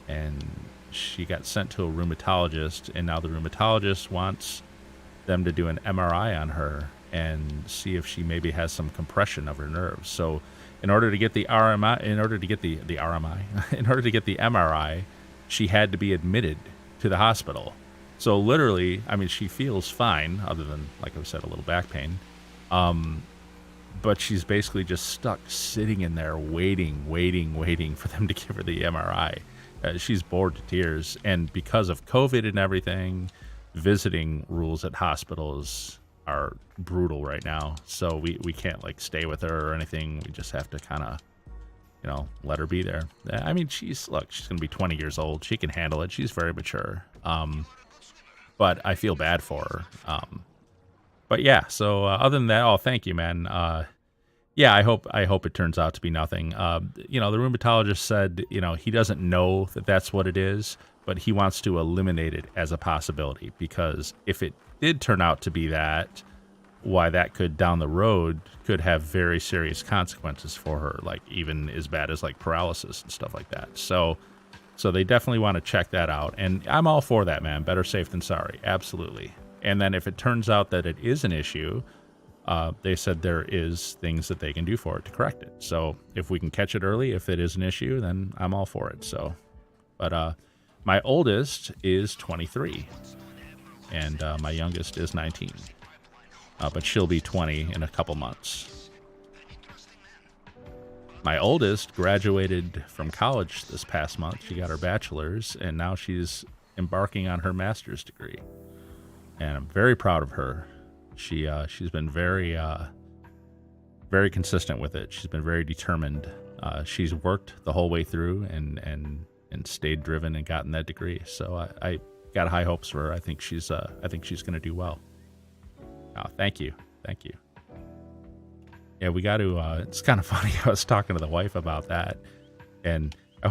and she got sent to a rheumatologist, and now the rheumatologist wants them to do an MRI on her and see if she maybe has some compression of her nerves. So in order to get the RMI, in order to get the MRI, she had to be admitted to the hospital. So literally, I mean, she feels fine, other than, like I said, a little back pain. But she's basically just stuck sitting in there waiting for them to give her the MRI. She's bored to tears. And because of COVID and everything, visiting rules at hospitals are brutal right now. So we can't like stay with her or anything. We just have to kind of, you know, let her be there. I mean, she's going to be 20 years old. She can handle it. She's very mature. But I feel bad for her. But yeah, so other than that, oh, thank you, man. Yeah, I hope it turns out to be nothing. You know, the rheumatologist said, you know, he doesn't know that that's what it is, but he wants to eliminate it as a possibility, because if it did turn out to be that, why that could down the road could have very serious consequences for her, like even as bad as like paralysis and stuff like that. So So they definitely want to check that out. And I'm all for that, man. Better safe than sorry. Absolutely. And then if it turns out that it is an issue, they said there is things that they can do for it to correct it. So if we can catch it early, if it is an issue, then I'm all for it. So, but my oldest is 23 and my youngest is 19, but she'll be 20 in a couple months. My oldest graduated from college this past month. She got her bachelor's and now she's embarking on her master's degree. And I'm very proud of her. She's been very consistent with it. She's been very determined. She's worked the whole way through and stayed driven and gotten that degree. So I got high hopes for her. I think she's going to do well. Oh, thank you. Yeah, we got to. It's kind of funny. I was talking to the wife about that, and I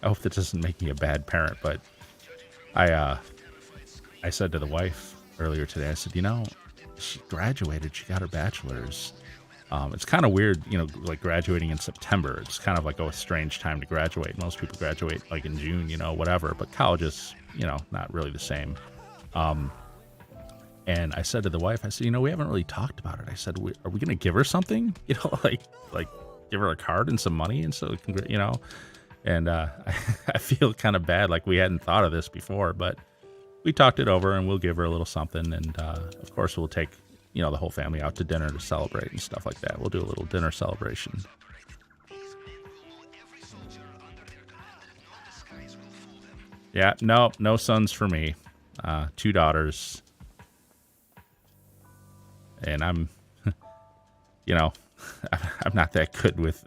hope that doesn't make me a bad parent. But I said to the wife earlier today, I said, she graduated. She got her bachelor's. It's kind of weird, like graduating in September. It's kind of like a strange time to graduate. Most people graduate like in June, whatever. But college is, not really the same. And I said to the wife, I said, we haven't really talked about it. I said, are we going to give her something? Like give her a card and some money and so, And I feel kind of bad, like we hadn't thought of this before, but we talked it over and we'll give her a little something. And of course, we'll take, the whole family out to dinner to celebrate and stuff like that. We'll do a little dinner celebration. Yeah, no sons for me. 2 daughters. And I'm, I'm not that good with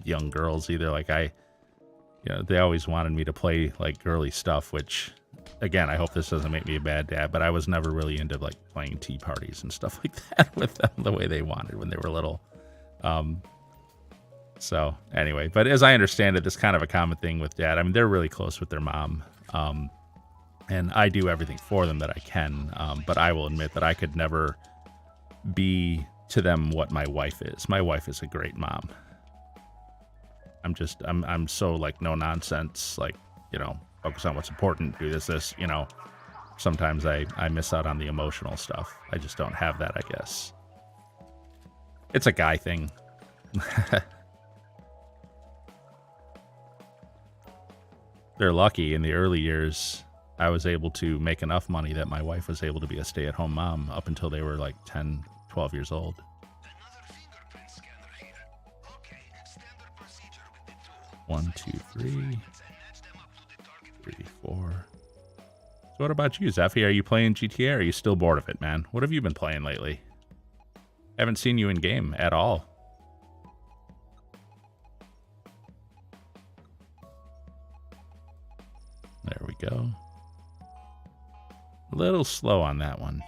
young girls either. Like they always wanted me to play like girly stuff, which again, I hope this doesn't make me a bad dad, but I was never really into like playing tea parties and stuff like that with them the way they wanted when they were little. So anyway, but as I understand it, this kind of a common thing with dad. I mean, they're really close with their mom. And I do everything for them that I can. But I will admit that I could never be to them what my wife is. My wife is a great mom. I'm so like no nonsense, like, focus on what's important, do this, sometimes I miss out on the emotional stuff. I just don't have that, I guess. It's a guy thing. They're lucky. In the early years, I was able to make enough money that my wife was able to be a stay-at-home mom up until they were like 10, 12 years old. 1, 2, 3, 3, 4. So what about you, Zephy? Are you playing GTA or are you still bored of it, man? What have you been playing lately? Haven't seen you in game at all. There we go. A little slow on that one.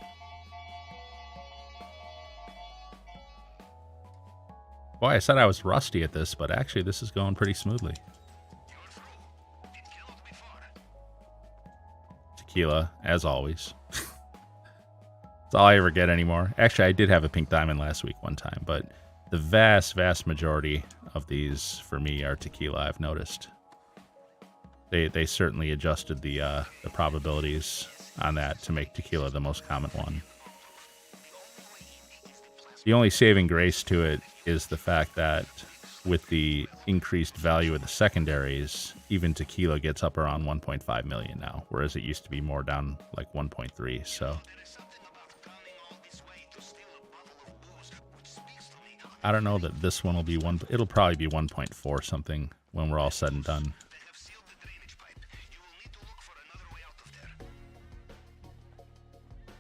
Boy, I said I was rusty at this, but actually this is going pretty smoothly. Tequila, as always. That's all I ever get anymore. Actually, I did have a pink diamond last week one time, but the vast majority of these for me are tequila, I've noticed. They certainly adjusted the probabilities on that to make tequila the most common one. The only saving grace to it is the fact that with the increased value of the secondaries, even tequila gets up around 1.5 million now, whereas it used to be more down like 1.3. So I don't know that this one will be one. It'll probably be 1.4 something when we're all said and done.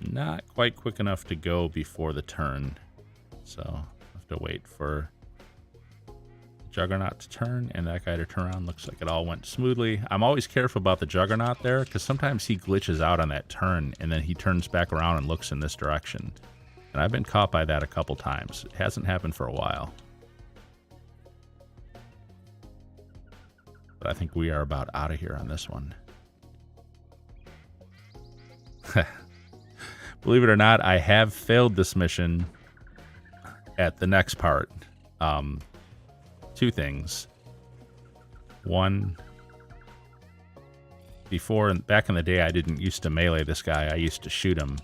Not quite quick enough to go before the turn. So I have to wait for Juggernaut to turn and that guy to turn around. Looks like it all went smoothly. I'm always careful about the Juggernaut there because sometimes he glitches out on that turn and then he turns back around and looks in this direction. And I've been caught by that a couple times. It hasn't happened for a while. But I think we are about out of here on this one. Believe it or not, I have failed this mission at the next part. 2 things. One, before, back in the day, I didn't used to melee this guy. I used to shoot him.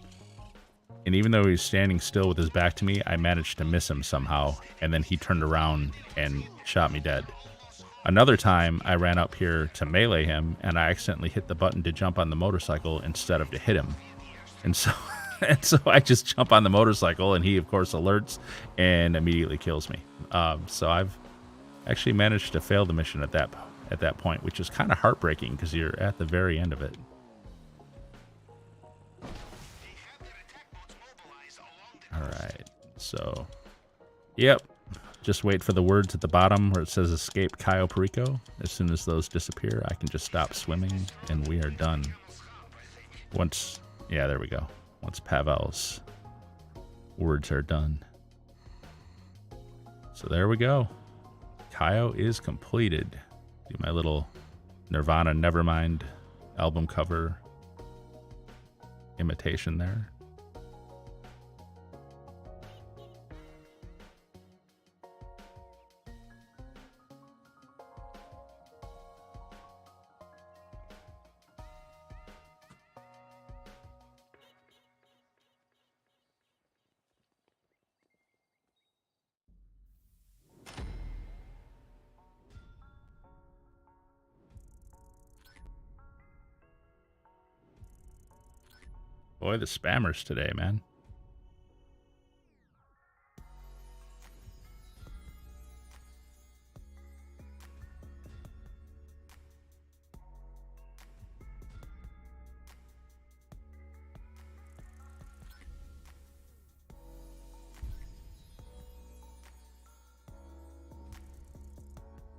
And even though he was standing still with his back to me, I managed to miss him somehow. And then he turned around and shot me dead. Another time, I ran up here to melee him, and I accidentally hit the button to jump on the motorcycle instead of to hit him. And so, I just jump on the motorcycle, and he, of course, alerts and immediately kills me. So I've actually managed to fail the mission at that point, which is kind of heartbreaking because you're at the very end of it. All right, so, yep. Just wait for the words at the bottom where it says escape Cayo Perico. As soon as those disappear, I can just stop swimming and we are done. Yeah, there we go. Once Pavel's words are done. So there we go. Cayo is completed. Do my little Nirvana Nevermind album cover imitation there. Boy, the spammers today, man.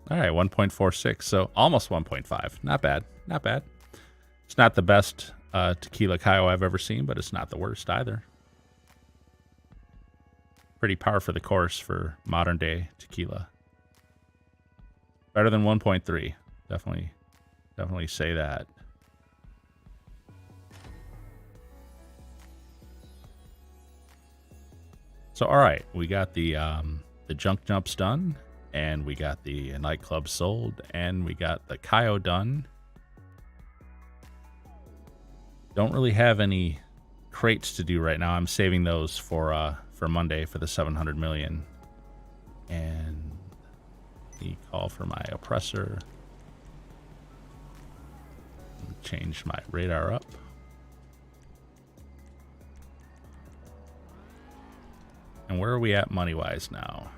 All right, 1.46, so almost 1.5. Not bad, not bad. It's not the best tequila Cayo I've ever seen, but it's not the worst either. Pretty par for the course for modern day tequila. Better than 1.3. Definitely say that. So all right, we got the junk jumps done, and we got the nightclub sold, and we got the Cayo done. Don't really have any crates to do right now. I'm saving those for Monday for the 700 million. And the call for my oppressor. Change my radar up. And where are we at money-wise now?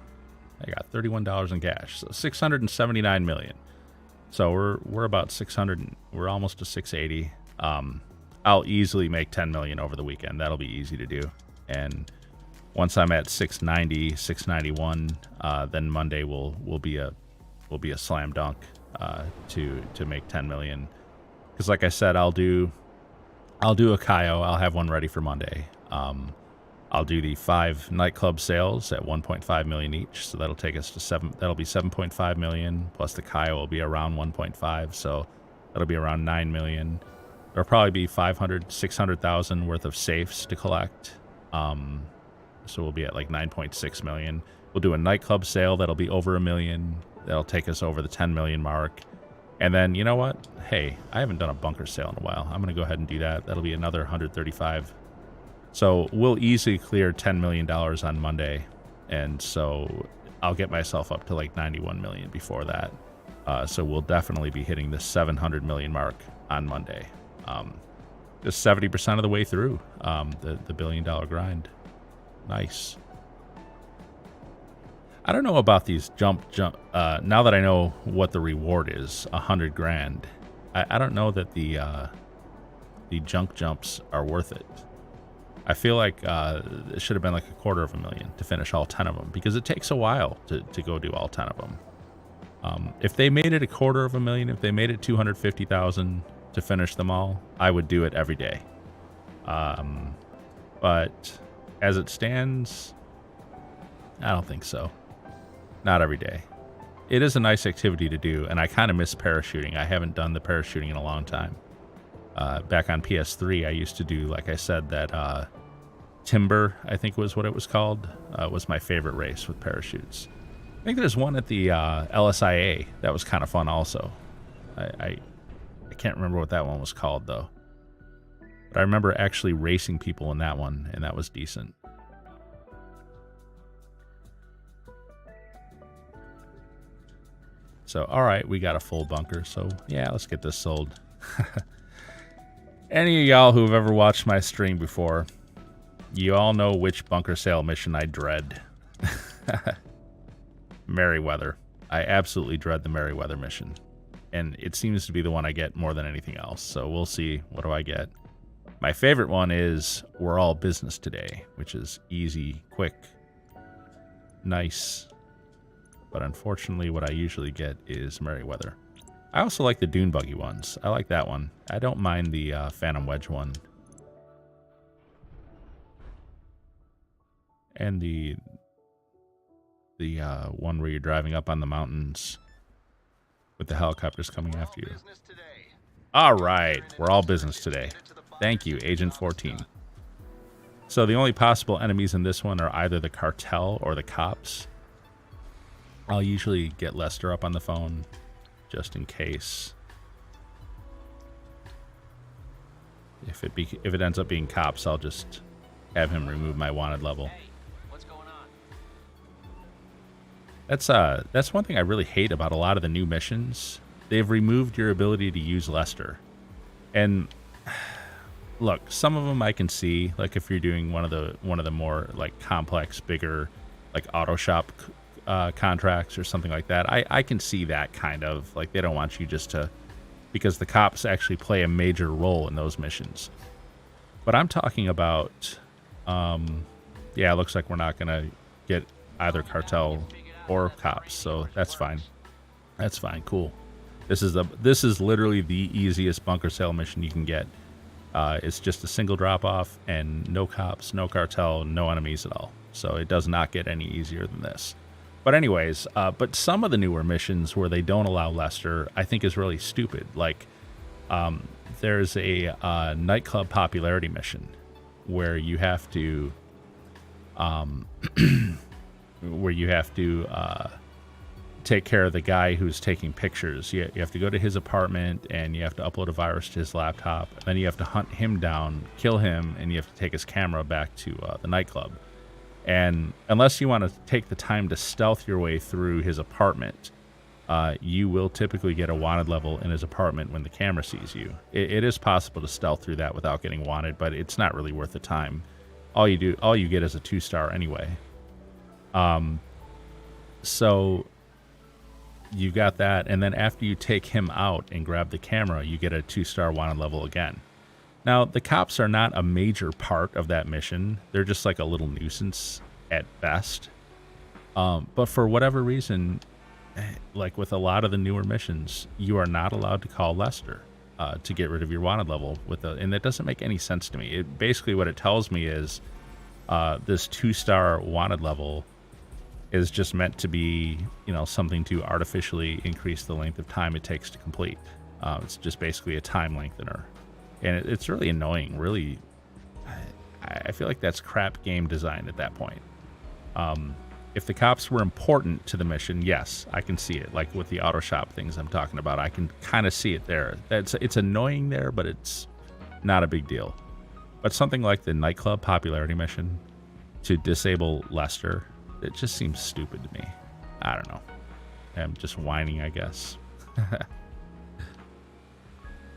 I got $31 in cash, so 679 million. So we're about 600. We're almost to 680. I'll easily make 10 million over the weekend. That'll be easy to do. And once I'm at 690, 691, then Monday will be a slam dunk to make 10 million. Because like I said, I'll do a Cayo. I'll have one ready for Monday. I'll do the 5 nightclub sales at 1.5 million each, so that'll take us to 7. That'll be 7.5 million plus the Cayo will be around 1.5, so that'll be around 9 million. There'll probably be 600,000 worth of safes to collect. So we'll be at like 9.6 million. We'll do a nightclub sale that'll be over $1 million. That'll take us over the 10 million mark. And then, you know what? Hey, I haven't done a bunker sale in a while. I'm going to go ahead and do that. That'll be another 135. So we'll easily clear $10 million on Monday. And so I'll get myself up to like 91 million before that. So we'll definitely be hitting the 700 million mark on Monday. Just 70% of the way through the $1 billion grind. Nice. I don't know about these jump. Now that I know what the reward is, 100 grand. I don't know that the junk jumps are worth it. I feel like it should have been like $250,000 to finish all 10 of them, because it takes a while to go do all 10 of them. If they made it $250,000, if they made it 250,000 to finish them all, I would do it every day. But as it stands, I don't think so. Not every day. It is a nice activity to do, and I kind of miss parachuting. I haven't done the parachuting in a long time. Back on PS3, I used to do, like I said, that Timber, I think was what it was called, was my favorite race with parachutes. I think there's one at the LSIA that was kind of fun also. I can't remember what that one was called, though. But I remember actually racing people in that one, and that was decent. So, all right, we got a full bunker. So, yeah, let's get this sold. Any of y'all who've ever watched my stream before, you all know which bunker sale mission I dread. Merryweather. I absolutely dread the Merryweather mission. And it seems to be the one I get more than anything else. So we'll see. What do I get? My favorite one is We're All Business Today, which is easy, quick, nice. But unfortunately, what I usually get is Merryweather. I also like the Dune Buggy ones. I like that one. I don't mind the Phantom Wedge one. And the one where you're driving up on the mountains with the helicopters coming after you. All right, we're all business today. Thank you, Agent 14. So the only possible enemies in this one are either the cartel or the cops. I'll usually get Lester up on the phone just in case. If it ends up being cops, I'll just have him remove my wanted level. That's one thing I really hate about a lot of the new missions. They've removed your ability to use Lester. And look, some of them I can see, like if you're doing one of the more like complex, bigger, like auto shop contracts or something like that. I can see that kind of, like they don't want you just to, because the cops actually play a major role in those missions. But I'm talking about, yeah, it looks like we're not gonna get either cartel or cops, so that's fine. That's fine. Cool. This is literally the easiest bunker sale mission you can get. It's just a single drop off and no cops, no cartel, no enemies at all. So it does not get any easier than this. But anyways, but some of the newer missions where they don't allow Lester, I think is really stupid. Like, there's a nightclub popularity mission where you have to, take care of the guy who's taking pictures. You have to go to his apartment and you have to upload a virus to his laptop. And then you have to hunt him down, kill him, and you have to take his camera back to the nightclub. And unless you want to take the time to stealth your way through his apartment, you will typically get a wanted level in his apartment when the camera sees you. It is possible to stealth through that without getting wanted, but it's not really worth the time. All you get is a 2-star anyway. So you got that, and then after you take him out and grab the camera, you get a 2-star wanted level again. Now, the cops are not a major part of that mission. They're just like a little nuisance at best. But for whatever reason, like with a lot of the newer missions, you are not allowed to call Lester to get rid of your wanted level. And that doesn't make any sense to me. Basically what it tells me is this 2-star wanted level is just meant to be, something to artificially increase the length of time it takes to complete. It's just basically a time lengthener. And it's really annoying, really. I feel like that's crap game design at that point. If the cops were important to the mission, yes, I can see it. Like with the auto shop things I'm talking about, I can kind of see it there. It's annoying there, but it's not a big deal. But something like the nightclub popularity mission to disable Lester, it just seems stupid to me. I don't know. I'm just whining, I guess.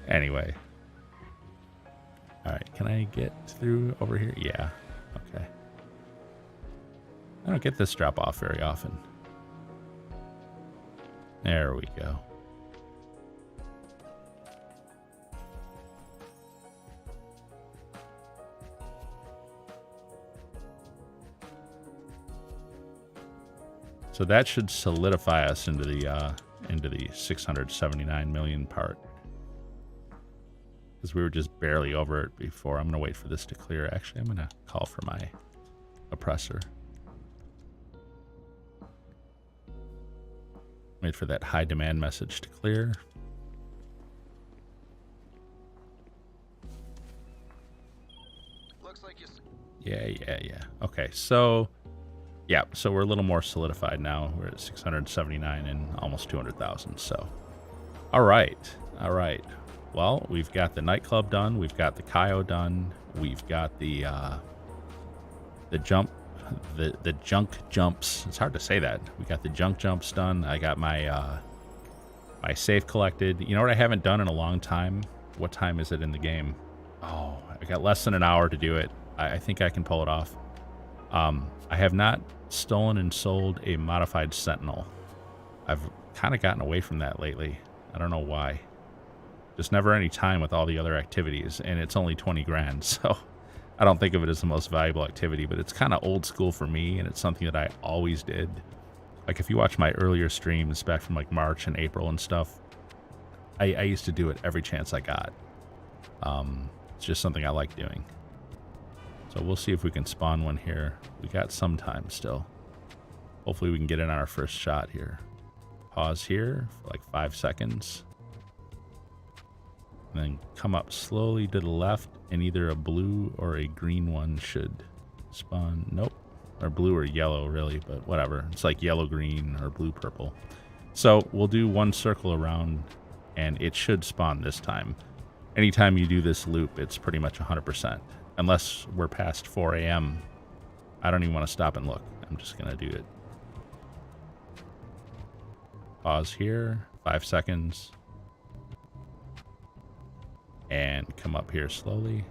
Anyway. All right, can I get through over here? Yeah, okay. I don't get this drop off very often. There we go. So that should solidify us into the 679 million part. Because we were just barely over it before. I'm going to wait for this to clear. Actually, I'm going to call for my oppressor. Wait for that high demand message to clear. Looks like you. Yeah. Okay, so yeah, so we're a little more solidified now. We're at 679 and almost 200,000. So, all right. well, we've got the nightclub done. We've got the Cayo done. We've got the junk jumps. It's hard to say that. We got the junk jumps done. I got my my safe collected. You know what I haven't done in a long time? What time is it in the game? Oh, I got less than an hour to do it. I think I can pull it off. I have not stolen and sold a modified sentinel. I've kind of gotten away from that lately. I don't know why. Just never any time with all the other activities, and it's only 20 grand, so I don't think of it as the most valuable activity, but it's kind of old school for me, and it's something that I always did. Like, if you watch my earlier streams back from, like, March and April and stuff, I used to do it every chance I got. It's just something I like doing. So we'll see if we can spawn one here. We got some time still. Hopefully we can get in on our first shot here. Pause here for like 5 seconds. And then come up slowly to the left, and either a blue or a green one should spawn. Nope. Or blue or yellow, really, but whatever. It's like yellow-green or blue-purple. So we'll do one circle around, and it should spawn this time. Anytime you do this loop, it's pretty much 100%. Unless we're past 4 a.m. I don't even want to stop and look. I'm just going to do it. Pause here, 5 seconds. And come up here slowly.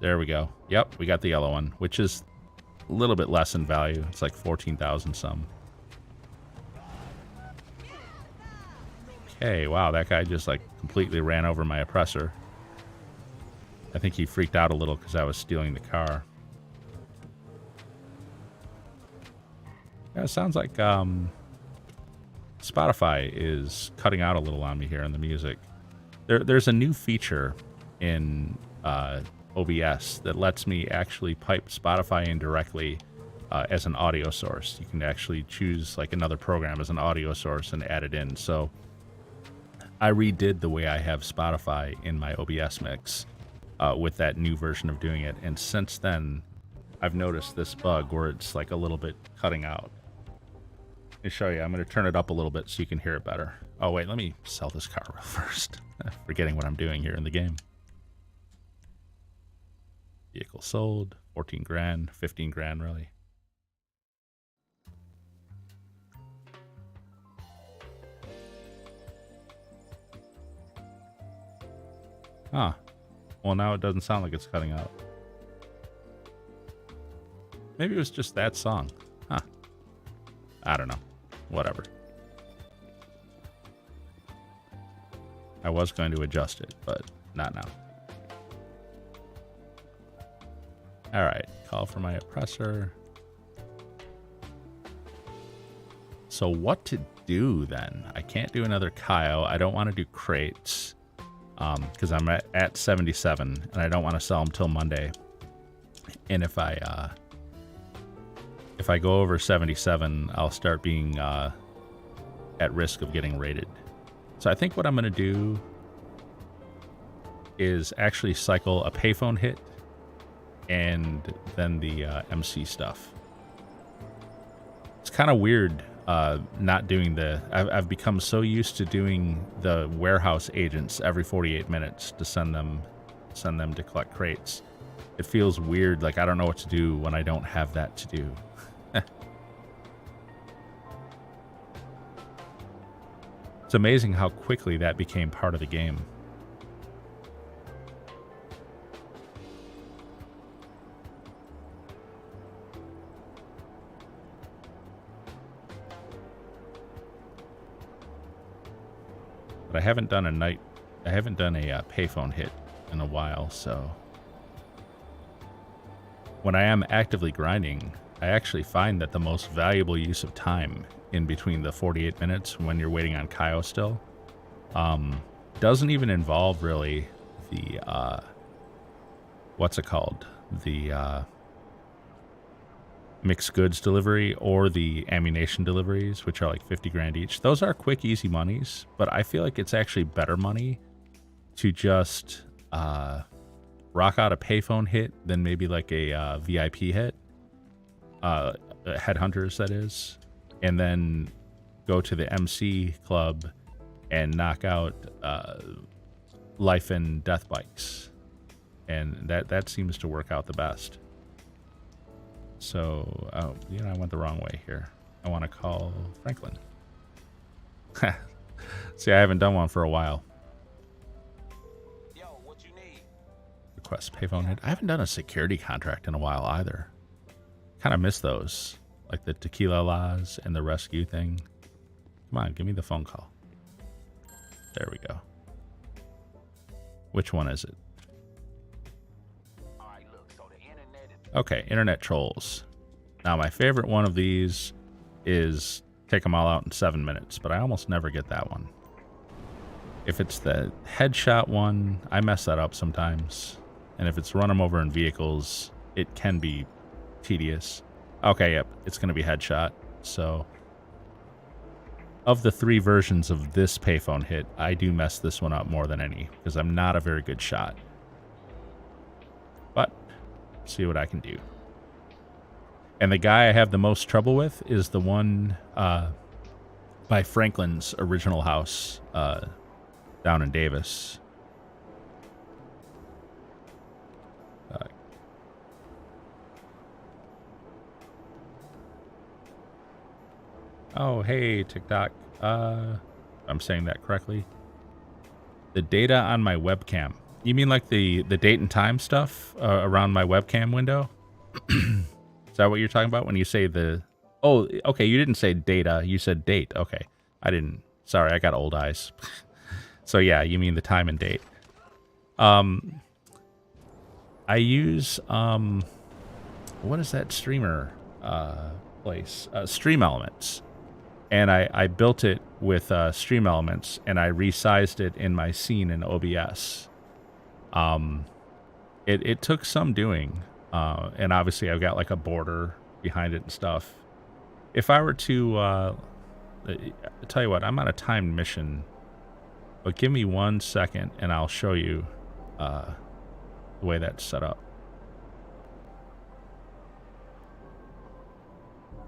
There we go. Yep, we got the yellow one, which is a little bit less in value. It's like 14,000 some. Okay, wow, that guy just like completely ran over my oppressor. I think he freaked out a little because I was stealing the car. Yeah, it sounds like Spotify is cutting out a little on me here in the music. There's a new feature in OBS that lets me actually pipe Spotify in directly as an audio source. You can actually choose like another program as an audio source and add it in. So I redid the way I have Spotify in my OBS mix with that new version of doing it. And since then, I've noticed this bug where it's like a little bit cutting out. Let me show you. I'm going to turn it up a little bit so you can hear it better. Oh, wait, let me sell this car real first. Forgetting what I'm doing here in the game. Vehicle sold, 14 grand, 15 grand, really. Huh. Well, now it doesn't sound like it's cutting out. Maybe it was just that song. Huh. I don't know. Whatever. I was going to adjust it, but not now. Alright, call for my oppressor. So what to do then? I can't do another Cayo. I don't want to do crates. Because I'm at 77, and I don't want to sell them till Monday. And if I go over 77, I'll start being at risk of getting raided. So I think what I'm going to do is actually cycle a payphone hit and then the MC stuff. It's kind of weird not doing the... I've become so used to doing the warehouse agents every 48 minutes to send them to collect crates. It feels weird, like I don't know what to do when I don't have that to do. It's amazing how quickly that became part of the game. But I haven't done a payphone hit in a while, so when I am actively grinding, I actually find that the most valuable use of time in between the 48 minutes when you're waiting on Cayo still doesn't even involve really the what's it called, the mixed goods delivery or the ammunition deliveries, which are like 50 grand each. Those are quick, easy monies, but I feel like it's actually better money to just rock out a payphone hit than maybe like a VIP hit, headhunters that is, and then go to the MC club and knock out life and death bikes. And that seems to work out the best. So, oh, you know, I went the wrong way here. I want to call Franklin. See, I haven't done one for a while. Yo, what you need? Request payphone hit. I haven't done a security contract in a while either. Kind of miss those. Like the tequila laws and the rescue thing. Come on, give me the phone call. There we go. Which one is it? All right, look, so the internet is... Okay, internet trolls. Now, my favorite one of these is take them all out in 7 minutes, but I almost never get that one. If it's the headshot one, I mess that up sometimes. And if it's run them over in vehicles, it can be tedious. Okay, yep, it's going to be headshot. So, of the 3 versions of this payphone hit, I do mess this one up more than any, because I'm not a very good shot. But, see what I can do. And the guy I have the most trouble with is the one by Franklin's original house down in Davis. Oh, hey, TikTok. I'm saying that correctly. The data on my webcam. You mean like the date and time stuff around my webcam window? Is that what you're talking about when you say the... Oh, okay, you didn't say data. You said date. Okay. I didn't... Sorry, I got old eyes. So yeah, you mean the time and date. I use... what is that streamer place? Stream Elements. And I built it with Stream Elements, and I resized it in my scene in OBS. It took some doing, and obviously I've got like a border behind it and stuff. If I were to, I'll tell you what, I'm on a timed mission, but give me 1 second and I'll show you the way that's set up.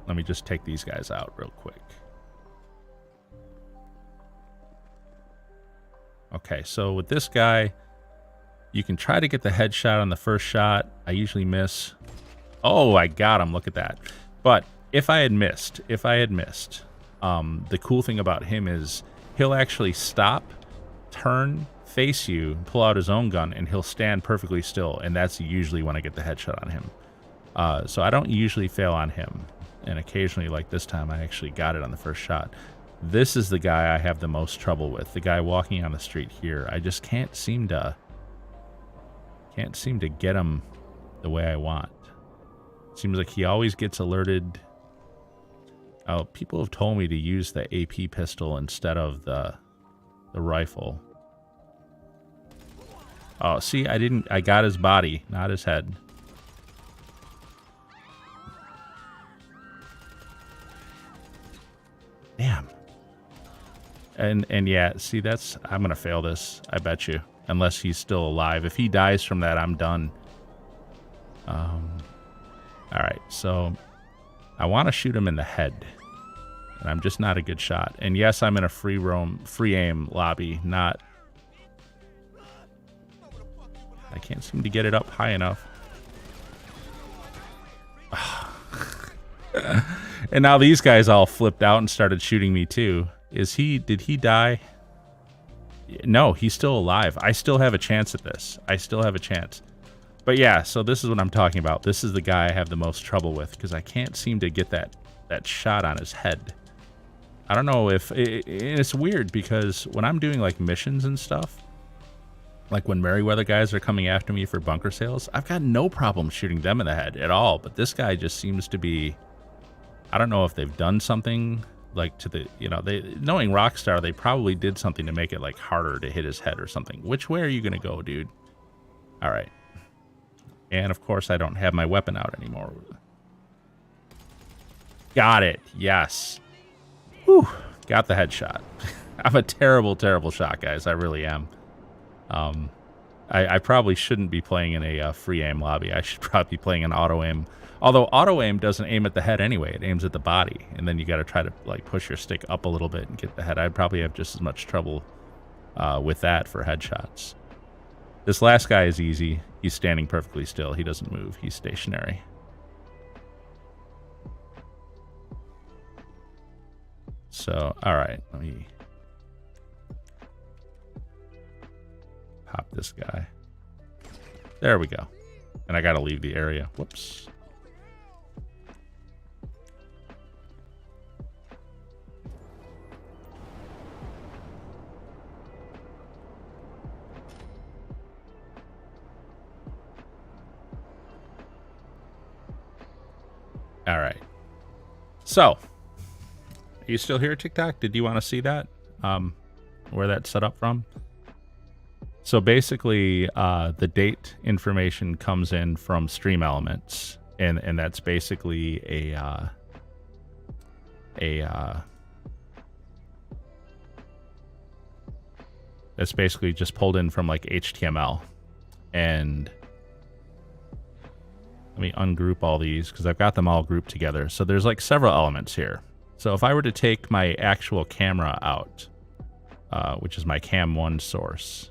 Let me just take these guys out real quick. Okay, so with this guy, you can try to get the headshot on the first shot. I usually miss. Oh, I got him. Look at that. But if I had missed, the cool thing about him is he'll actually stop, turn, face you, pull out his own gun, and he'll stand perfectly still. And that's usually when I get the headshot on him. So I don't usually fail on him. And occasionally, like this time, I actually got it on the first shot. This is the guy I have the most trouble with. The guy walking on the street here. I just can't seem to get him the way I want. Seems like he always gets alerted. Oh, people have told me to use the AP pistol instead of the rifle. Oh, see, I got his body, not his head. Damn. And yeah, see, I'm gonna fail this, I bet you, unless he's still alive. If he dies from that, I'm done. All right, so I want to shoot him in the head, and I'm just not a good shot. And yes, I'm in a free aim lobby. Not. I can't seem to get it up high enough. And now these guys all flipped out and started shooting me too. Did he die? No, he's still alive. I still have a chance at this. I still have a chance. But yeah, so this is what I'm talking about. This is the guy I have the most trouble with because I can't seem to get that shot on his head. I don't know if... it's weird because when I'm doing like missions and stuff, like when Merryweather guys are coming after me for bunker sales, I've got no problem shooting them in the head at all. But this guy just seems to be... I don't know if they've done something like to the, knowing Rockstar, they probably did something to make it like harder to hit his head or something. Which way are you going to go, dude? All right. And of course I don't have my weapon out anymore. Got it. Yes. Whew. Got the headshot. I'm a terrible, terrible shot, guys. I really am. I probably shouldn't be playing in a free aim lobby. I should probably be playing an auto aim. Although auto aim doesn't aim at the head anyway. It aims at the body. And then you got to try to like push your stick up a little bit and get the head. I'd probably have just as much trouble with that for headshots. This last guy is easy. He's standing perfectly still. He doesn't move. He's stationary. So, all right. Let me pop this guy. There we go. And I got to leave the area. Whoops. All right. So, are you still here, TikTok? Did you want to see that? Where that's set up from? So basically, the date information comes in from Stream Elements, and that's basically that's basically just pulled in from like HTML. And let me ungroup all these because I've got them all grouped together. So there's like several elements here. So if I were to take my actual camera out, which is my Cam 1 source,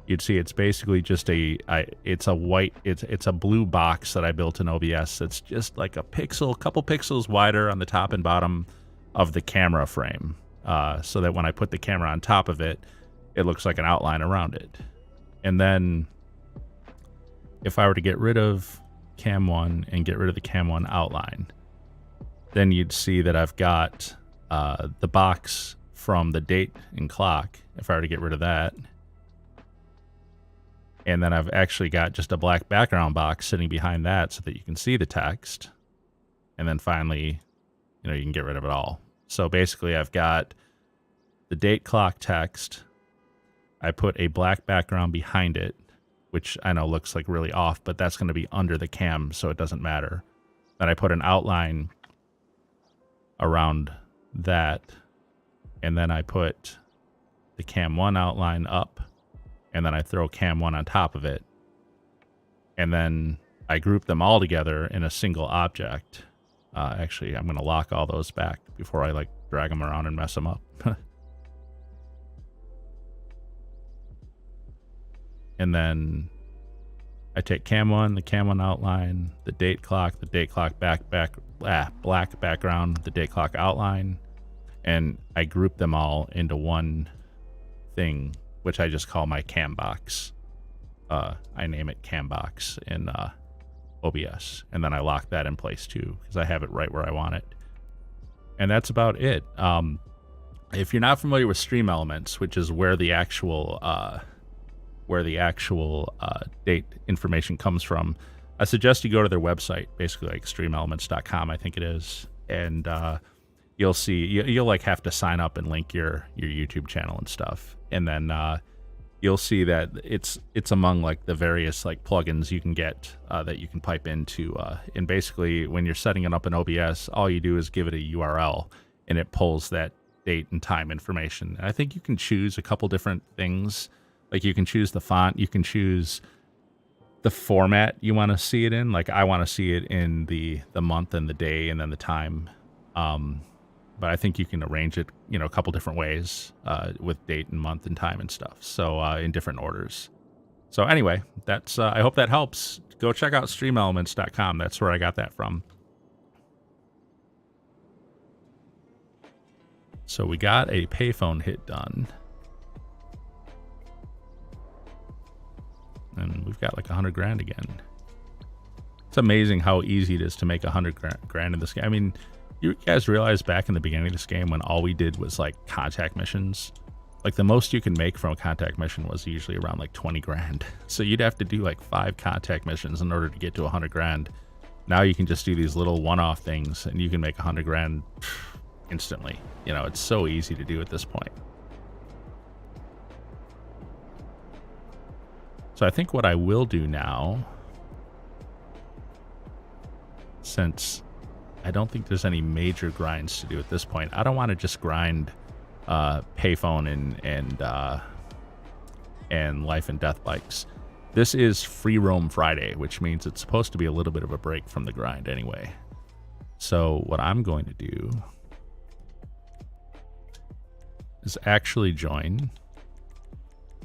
you'd see it's basically just it's a blue box that I built in OBS. That's just like a couple pixels wider on the top and bottom of the camera frame, so that when I put the camera on top of it, it looks like an outline around it. And then if I were to get rid of Cam 1 and get rid of the Cam 1 outline, then you'd see that I've got the box from the date and clock, if I were to get rid of that. And then I've actually got just a black background box sitting behind that so that you can see the text. And then finally, you can get rid of it all. So basically I've got the date clock text. I put a black background behind it, which I know looks like really off, but that's going to be under the cam, so it doesn't matter. Then I put an outline around that, and then I put the Cam 1 outline up, and then I throw Cam 1 on top of it. And then I group them all together in a single object. Actually, I'm going to lock all those back before I drag them around and mess them up. And then I take Cam 1, the Cam 1 outline, the date clock black background, the date clock outline, and I group them all into one thing, which I just call my cam box. I name it cam box in OBS, and then I lock that in place too because I have it right where I want it. And that's about it. If you're not familiar with Stream Elements, which is where the actual date information comes from, I suggest you go to their website, basically like streamelements.com, I think it is, and you'll see you'll have to sign up and link your YouTube channel and stuff, and then you'll see that it's among the various plugins you can get that you can pipe into, and basically when you're setting it up in OBS, all you do is give it a URL and it pulls that date and time information. And I think you can choose a couple different things. You can choose the font, you can choose the format you want to see it in. I want to see it in the month and the day and then the time. But I think you can arrange it, a couple different ways with date and month and time and stuff. So in different orders. So anyway, that's I hope that helps. Go check out streamelements.com. That's where I got that from. So we got a payphone hit done. And we've got 100 grand again. It's amazing how easy it is to make 100 grand in this game. I mean, you guys realize back in the beginning of this game when all we did was contact missions, the most you can make from a contact mission was usually around 20 grand. So you'd have to do 5 contact missions in order to get to 100 grand. Now you can just do these little one-off things and you can make 100 grand instantly. It's so easy to do at this point. So I think what I will do now, since I don't think there's any major grinds to do at this point, I don't want to just grind payphone and life and death bikes. This is Free Roam Friday, which means it's supposed to be a little bit of a break from the grind anyway. So what I'm going to do is actually join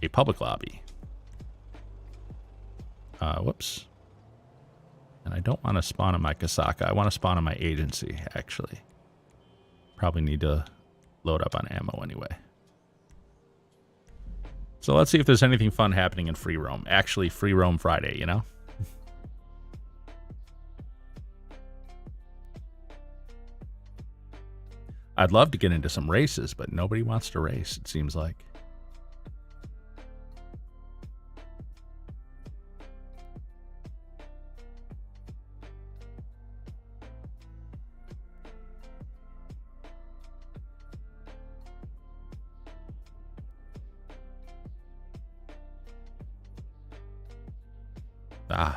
a public lobby. Whoops. And I don't want to spawn on my Kasaka. I want to spawn on my agency, actually. Probably need to load up on ammo anyway. So let's see if there's anything fun happening in Free Roam. Actually, Free Roam Friday, you know? I'd love to get into some races, but nobody wants to race, it seems like.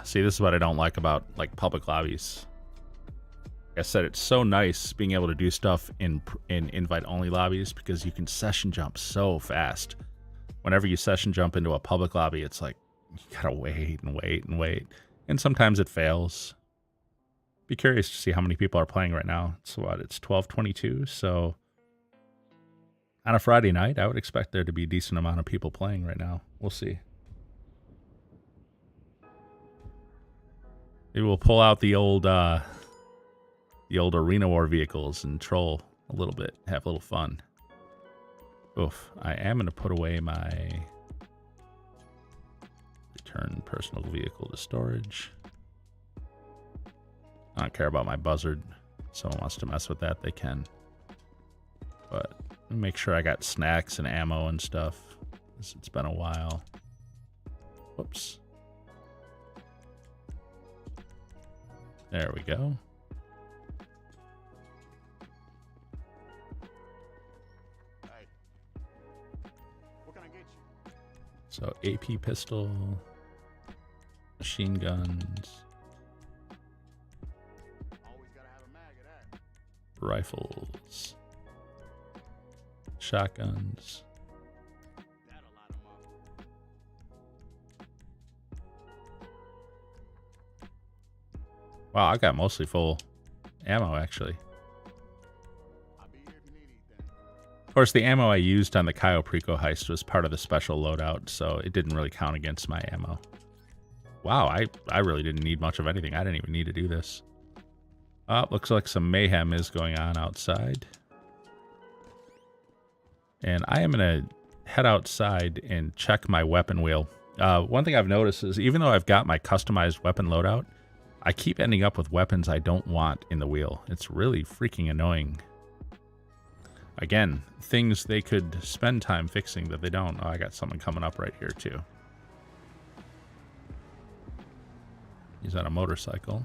See, this is what I don't like about like public lobbies. Like I said, it's so nice being able to do stuff in invite-only lobbies because you can session jump so fast. Whenever you session jump into a public lobby, it's like you gotta wait and wait and wait, and sometimes it fails. Be curious to see how many people are playing right now. It's what? It's 12:22, so on a Friday night, I would expect there to be a decent amount of people playing right now. We'll see. Maybe we'll pull out the old Arena War vehicles and troll a little bit, have a little fun. Oof, I am going to put away my return personal vehicle to storage. I don't care about my buzzard. If someone wants to mess with that, they can. But let me make sure I got snacks and ammo and stuff. It's been a while. Whoops. There we go. Hey, what can I get you? So AP pistol, machine guns, Always gotta have a mag of that. rifles, shotguns. That'll light 'em up. Wow, I got mostly full ammo, actually. I'll be here if you need anything. Of course, the ammo I used on the Cayo Perico heist was part of the special loadout, so it didn't really count against my ammo. Wow, I really didn't need much of anything. I didn't even need to do this. Looks like some mayhem is going on outside. And I am going to head outside and check my weapon wheel. One thing I've noticed is even though I've got my customized weapon loadout, I keep ending up with weapons I don't want in the wheel. It's really freaking annoying. Again, things they could spend time fixing that they don't. Oh, I got someone coming up right here too. He's on a motorcycle.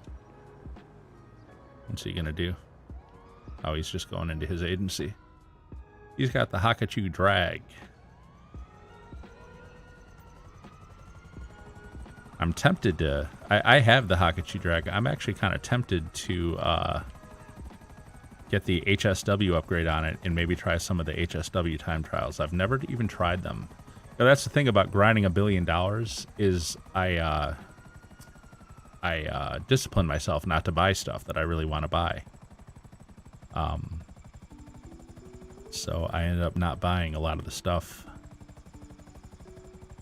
What's he gonna do? Oh, he's just going into his agency. He's got the Hakachu drag. I'm tempted to... I have the Hakachu drag. I'm actually kind of tempted to get the HSW upgrade on it and maybe try some of the HSW time trials. I've never even tried them. Now, that's the thing about grinding $1 billion is I discipline myself not to buy stuff that I really want to buy. So I ended up not buying a lot of the stuff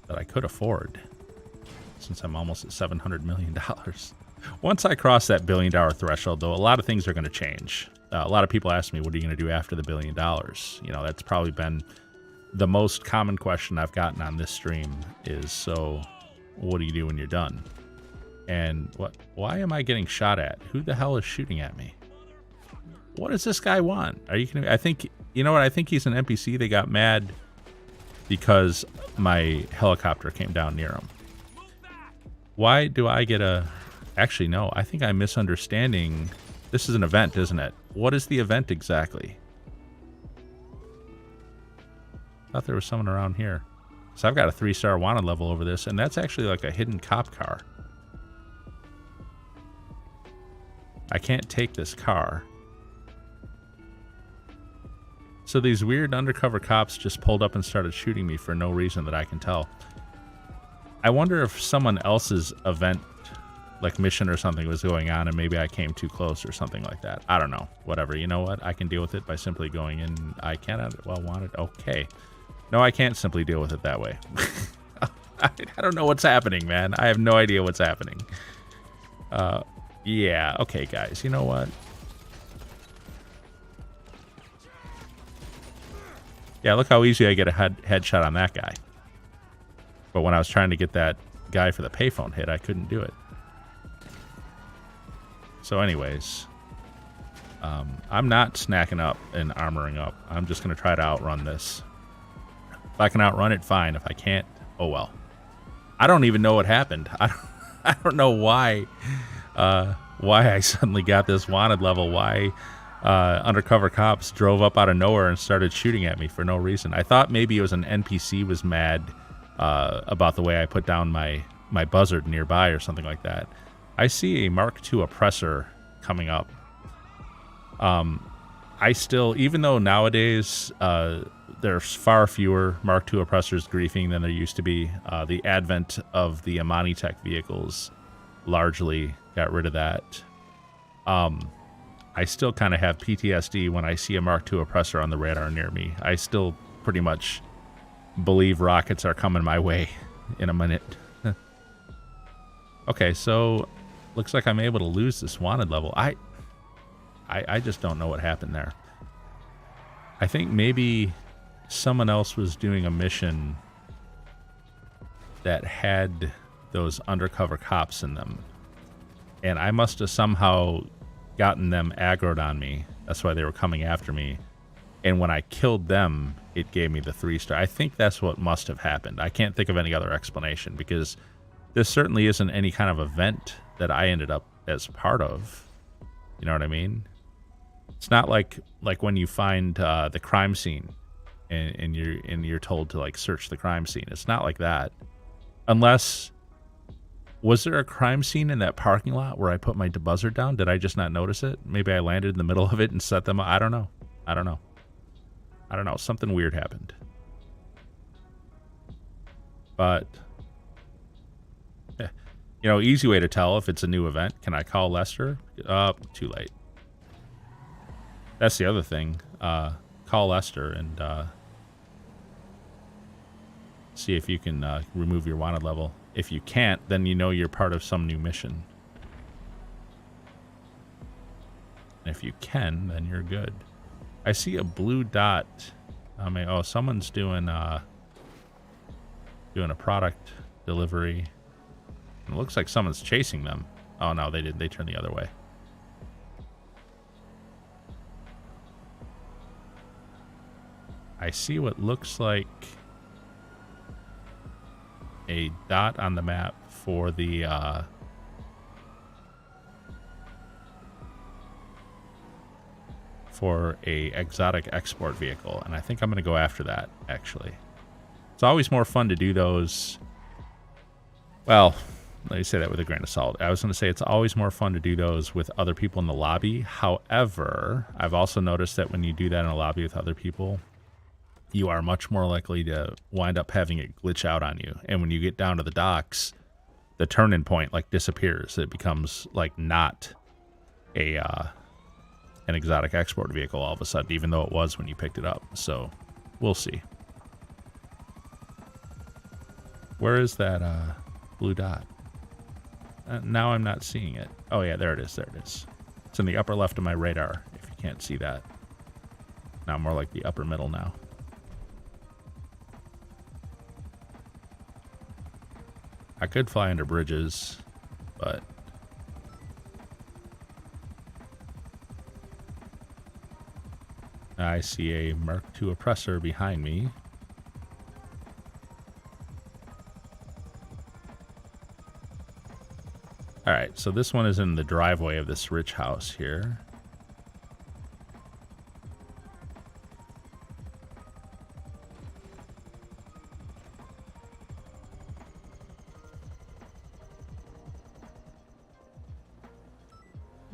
that I could afford since I'm almost at $700 million. Once I cross that $1 billion threshold, though, a lot of things are going to change. A lot of people ask me, what are you going to do after the $1 billion? You know, that's probably been the most common question I've gotten on this stream is, so what do you do when you're done? And why am I getting shot at? Who the hell is shooting at me? What does this guy want? Are you kidding me? I think, you know what? I think he's an NPC. They got mad because my helicopter came down near him. Why do I get a... Actually, no. I think I'm misunderstanding. This is an event, isn't it? What is the event exactly? I thought there was someone around here. So I've got a 3-star wanted level over this, and that's actually like a hidden cop car. I can't take this car. So these weird undercover cops just pulled up and started shooting me for no reason that I can tell. I wonder if someone else's event, like mission or something, was going on and maybe I came too close or something like that. I don't know. Whatever. You know what? I can deal with it by simply going in. I cannot. Well, wanted. Okay. No, I can't simply deal with it that way. I don't know what's happening, man. I have no idea what's happening. Yeah. Okay, guys. You know what? Yeah, look how easy I get a headshot on that guy. But when I was trying to get that guy for the payphone hit, I couldn't do it. So anyways, I'm not snacking up and armoring up. I'm just going to try to outrun this. If I can outrun it, fine. If I can't, oh well. I don't even know what happened. I don't know why I suddenly got this wanted level. Why undercover cops drove up out of nowhere and started shooting at me for no reason. I thought maybe it was an NPC was mad about the way I put down my buzzard nearby or something like that. I see a Mark II oppressor coming up. I still, even though nowadays there's far fewer Mark II oppressors griefing than there used to be, the advent of the Amani Tech vehicles largely got rid of that. I still kind of have PTSD when I see a Mark II oppressor on the radar near me. I still pretty much believe rockets are coming my way in a minute. Okay, so looks like I'm able to lose this wanted level. I just don't know what happened there. I think maybe someone else was doing a mission that had those undercover cops in them. And I must have somehow gotten them aggroed on me. That's why they were coming after me. And when I killed them, it gave me the 3-star. I think that's what must have happened. I can't think of any other explanation because this certainly isn't any kind of event that I ended up as part of. You know what I mean? It's not like when you find the crime scene and you're told to like search the crime scene. It's not like that. Unless, was there a crime scene in that parking lot where I put my buzzard down? Did I just not notice it? Maybe I landed in the middle of it and set them up. I don't know. Something weird happened. But, you know, easy way to tell if it's a new event. Can I call Lester? Too late. That's the other thing. Call Lester and see if you can remove your wanted level. If you can't, then you know you're part of some new mission. And if you can, then you're good. I see a blue dot. I mean, oh, someone's doing a product delivery. It looks like someone's chasing them. Oh no, they didn't. They turned the other way. I see what looks like a dot on the map for the for a exotic export vehicle, and I think I'm going to go after that, actually. It's always more fun to do those. Well, let me say that with a grain of salt. I was going to say it's always more fun to do those with other people in the lobby. However, I've also noticed that when you do that in a lobby with other people, you are much more likely to wind up having it glitch out on you. And when you get down to the docks, the turn-in point like disappears. It becomes like not a an exotic export vehicle all of a sudden, even though it was when you picked it up. So we'll see. Where is that blue dot? Now I'm not seeing it. Oh yeah, there it is. There it is. It's in the upper left of my radar, if you can't see that. Now more like the upper middle now. I could fly under bridges, but I see a Mark II oppressor behind me. All right, so this one is in the driveway of this rich house here.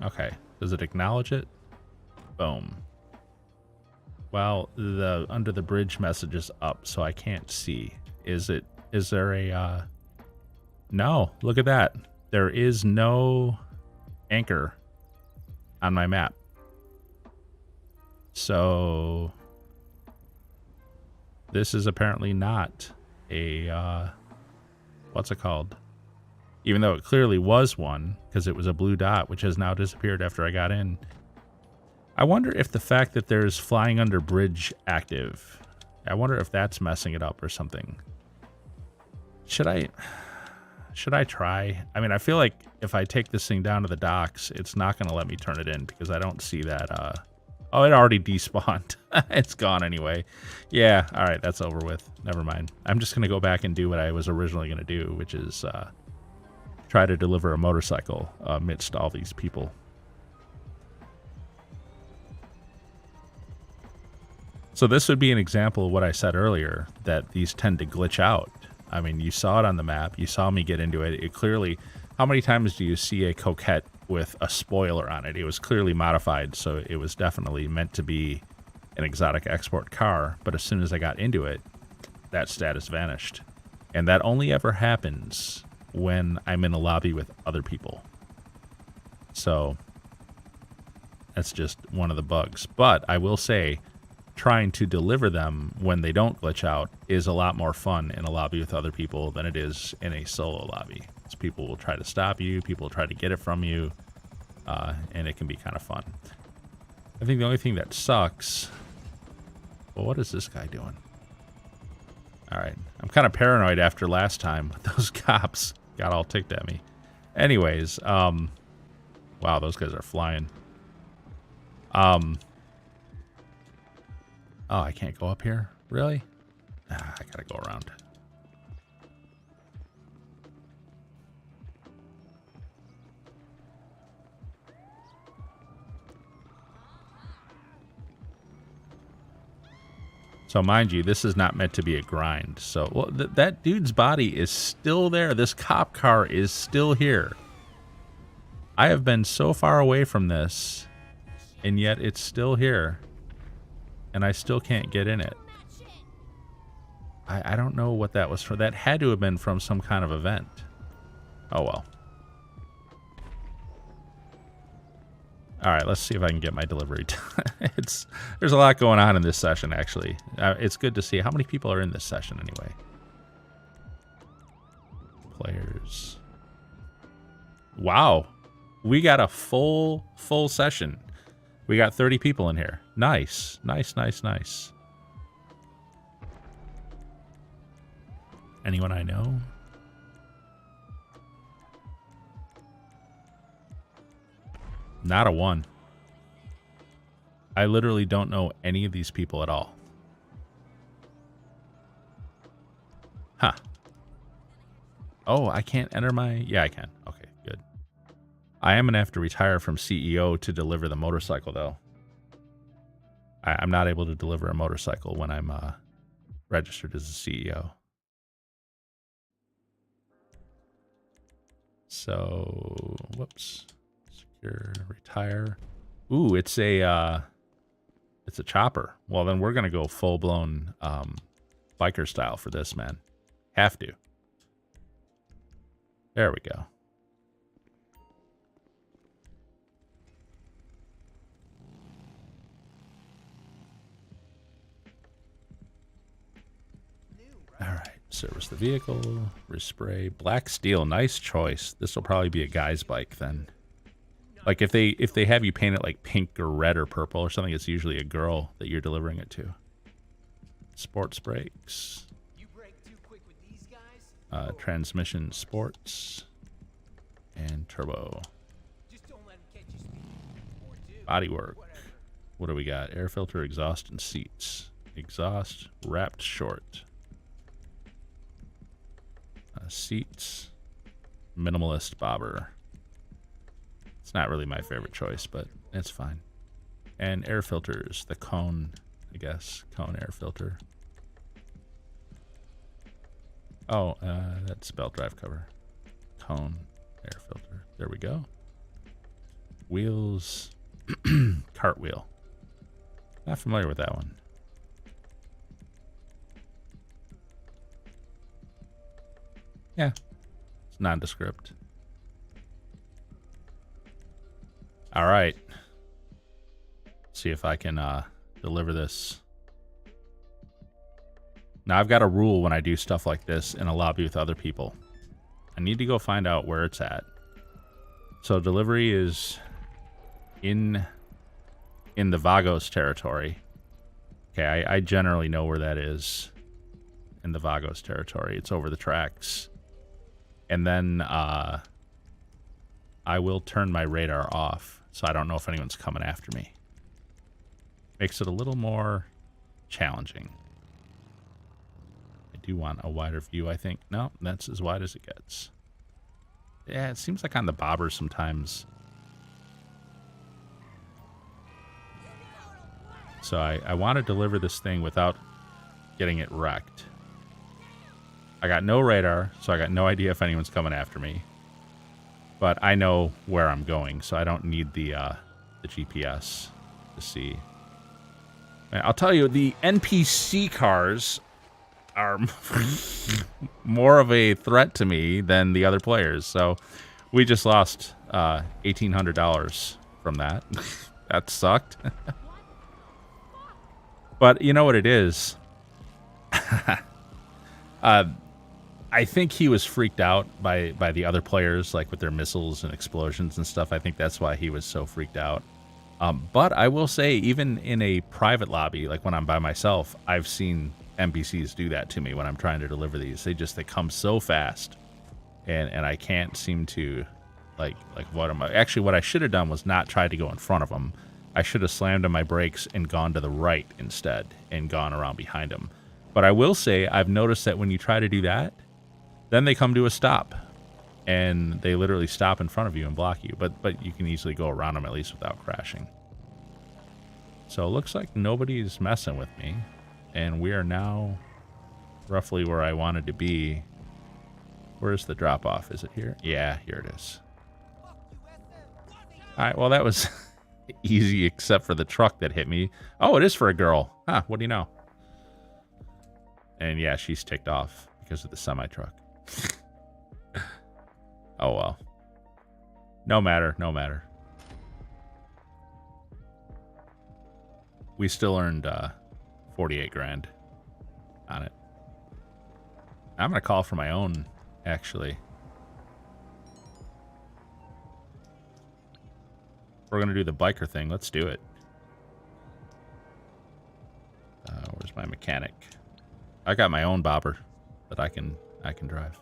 Okay, does it acknowledge it? Boom. Well, the under the bridge message is up, so I can't see. Is there a No, look at that. There is no anchor on my map. So this is apparently not a, what's it called? Even though it clearly was one, because it was a blue dot, which has now disappeared after I got in. I wonder if the fact that there's flying under bridge active, I wonder if that's messing it up or something. Should I try? I mean, I feel like if I take this thing down to the docks, it's not going to let me turn it in because I don't see that. Oh, it already despawned. It's gone anyway. Yeah, all right, that's over with. Never mind. I'm just going to go back and do what I was originally going to do, which is try to deliver a motorcycle amidst all these people. So this would be an example of what I said earlier, that these tend to glitch out. I mean, you saw it on the map. You saw me get into it. It clearly... How many times do you see a Coquette with a spoiler on it? It was clearly modified, so it was definitely meant to be an exotic export car. But as soon as I got into it, that status vanished. And that only ever happens when I'm in a lobby with other people. So that's just one of the bugs. But I will say, trying to deliver them when they don't glitch out is a lot more fun in a lobby with other people than it is in a solo lobby. Because people will try to stop you, people will try to get it from you, and it can be kind of fun. I think the only thing that sucks... Well, what is this guy doing? Alright, I'm kind of paranoid after last time. Those cops got all ticked at me. Anyways, wow, those guys are flying. Oh, I can't go up here? Really? Ah, I gotta go around. So mind you, this is not meant to be a grind. So, well, that dude's body is still there. This cop car is still here. I have been so far away from this, and yet it's still here. And I still can't get in it. I don't know what that was for. That had to have been from some kind of event. Oh well. Alright, let's see if I can get my delivery. There's a lot going on in this session, actually. It's good to see. How many people are in this session, anyway? Players. Wow. We got a full session. We got 30 people in here. Nice. Nice, nice, nice. Anyone I know? Not a one. I literally don't know any of these people at all. Huh. Oh, I can't enter my... Yeah, I can. Okay, good. I am going to have to retire from CEO to deliver the motorcycle, though. I'm not able to deliver a motorcycle when I'm registered as a CEO. So, whoops. Secure, retire. Ooh, it's a chopper. Well, then we're going to go full-blown biker style for this, man. Have to. There we go. All right, service the vehicle, respray, black steel, nice choice. This will probably be a guy's bike then. Like if they have you paint it like pink or red or purple or something, it's usually a girl that you're delivering it to. Sports brakes, transmission sports, and turbo. Bodywork. What do we got? Air filter, exhaust, and seats. Exhaust wrapped short. Seats, minimalist bobber. It's not really my favorite choice, but it's fine. And air filters, the cone, I guess, cone air filter. Oh, that's belt drive cover. Cone air filter. There we go. Wheels, cartwheel. Not familiar with that one. Yeah, It's nondescript. All right. See if I can deliver this. Now, I've got a rule when I do stuff like this in a lobby with other people. I need to go find out where it's at. So delivery is in the Vagos territory. Okay, I generally know where that is in the Vagos territory. It's over the tracks. And then I will turn my radar off, so I don't know if anyone's coming after me. Makes it a little more challenging. I do want a wider view, I think. No, that's as wide as it gets. Yeah, it seems like on the bobbers sometimes. So I want to deliver this thing without getting it wrecked. I got no radar, so I got no idea if anyone's coming after me. But I know where I'm going, so I don't need the GPS to see. And I'll tell you, the NPC cars are more of a threat to me than the other players. So we just lost $1,800 from that. That sucked. But you know what it is? I think he was freaked out by the other players, like with their missiles and explosions and stuff. I think that's why he was so freaked out. But I will say, even in a private lobby, like when I'm by myself, I've seen NPCs do that to me when I'm trying to deliver these. They come so fast, and I can't seem to, like what am I? Actually, what I should have done was not try to go in front of them. I should have slammed on my brakes and gone to the right instead, and gone around behind them. But I will say, I've noticed that when you try to do that, then they come to a stop, and they literally stop in front of you and block you. But you can easily go around them, at least without crashing. So it looks like nobody's messing with me, and we are now roughly where I wanted to be. Where's the drop-off? Is it here? Yeah, here it is. All right, well, that was easy except for the truck that hit me. Oh, it is for a girl. Huh, what do you know? And yeah, she's ticked off because of the semi-truck. Oh, well. No matter, no matter. We still earned 48 grand on it. I'm going to call for my own, actually. We're going to do the biker thing. Let's do it. Where's my mechanic? I got my own bobber that I can drive.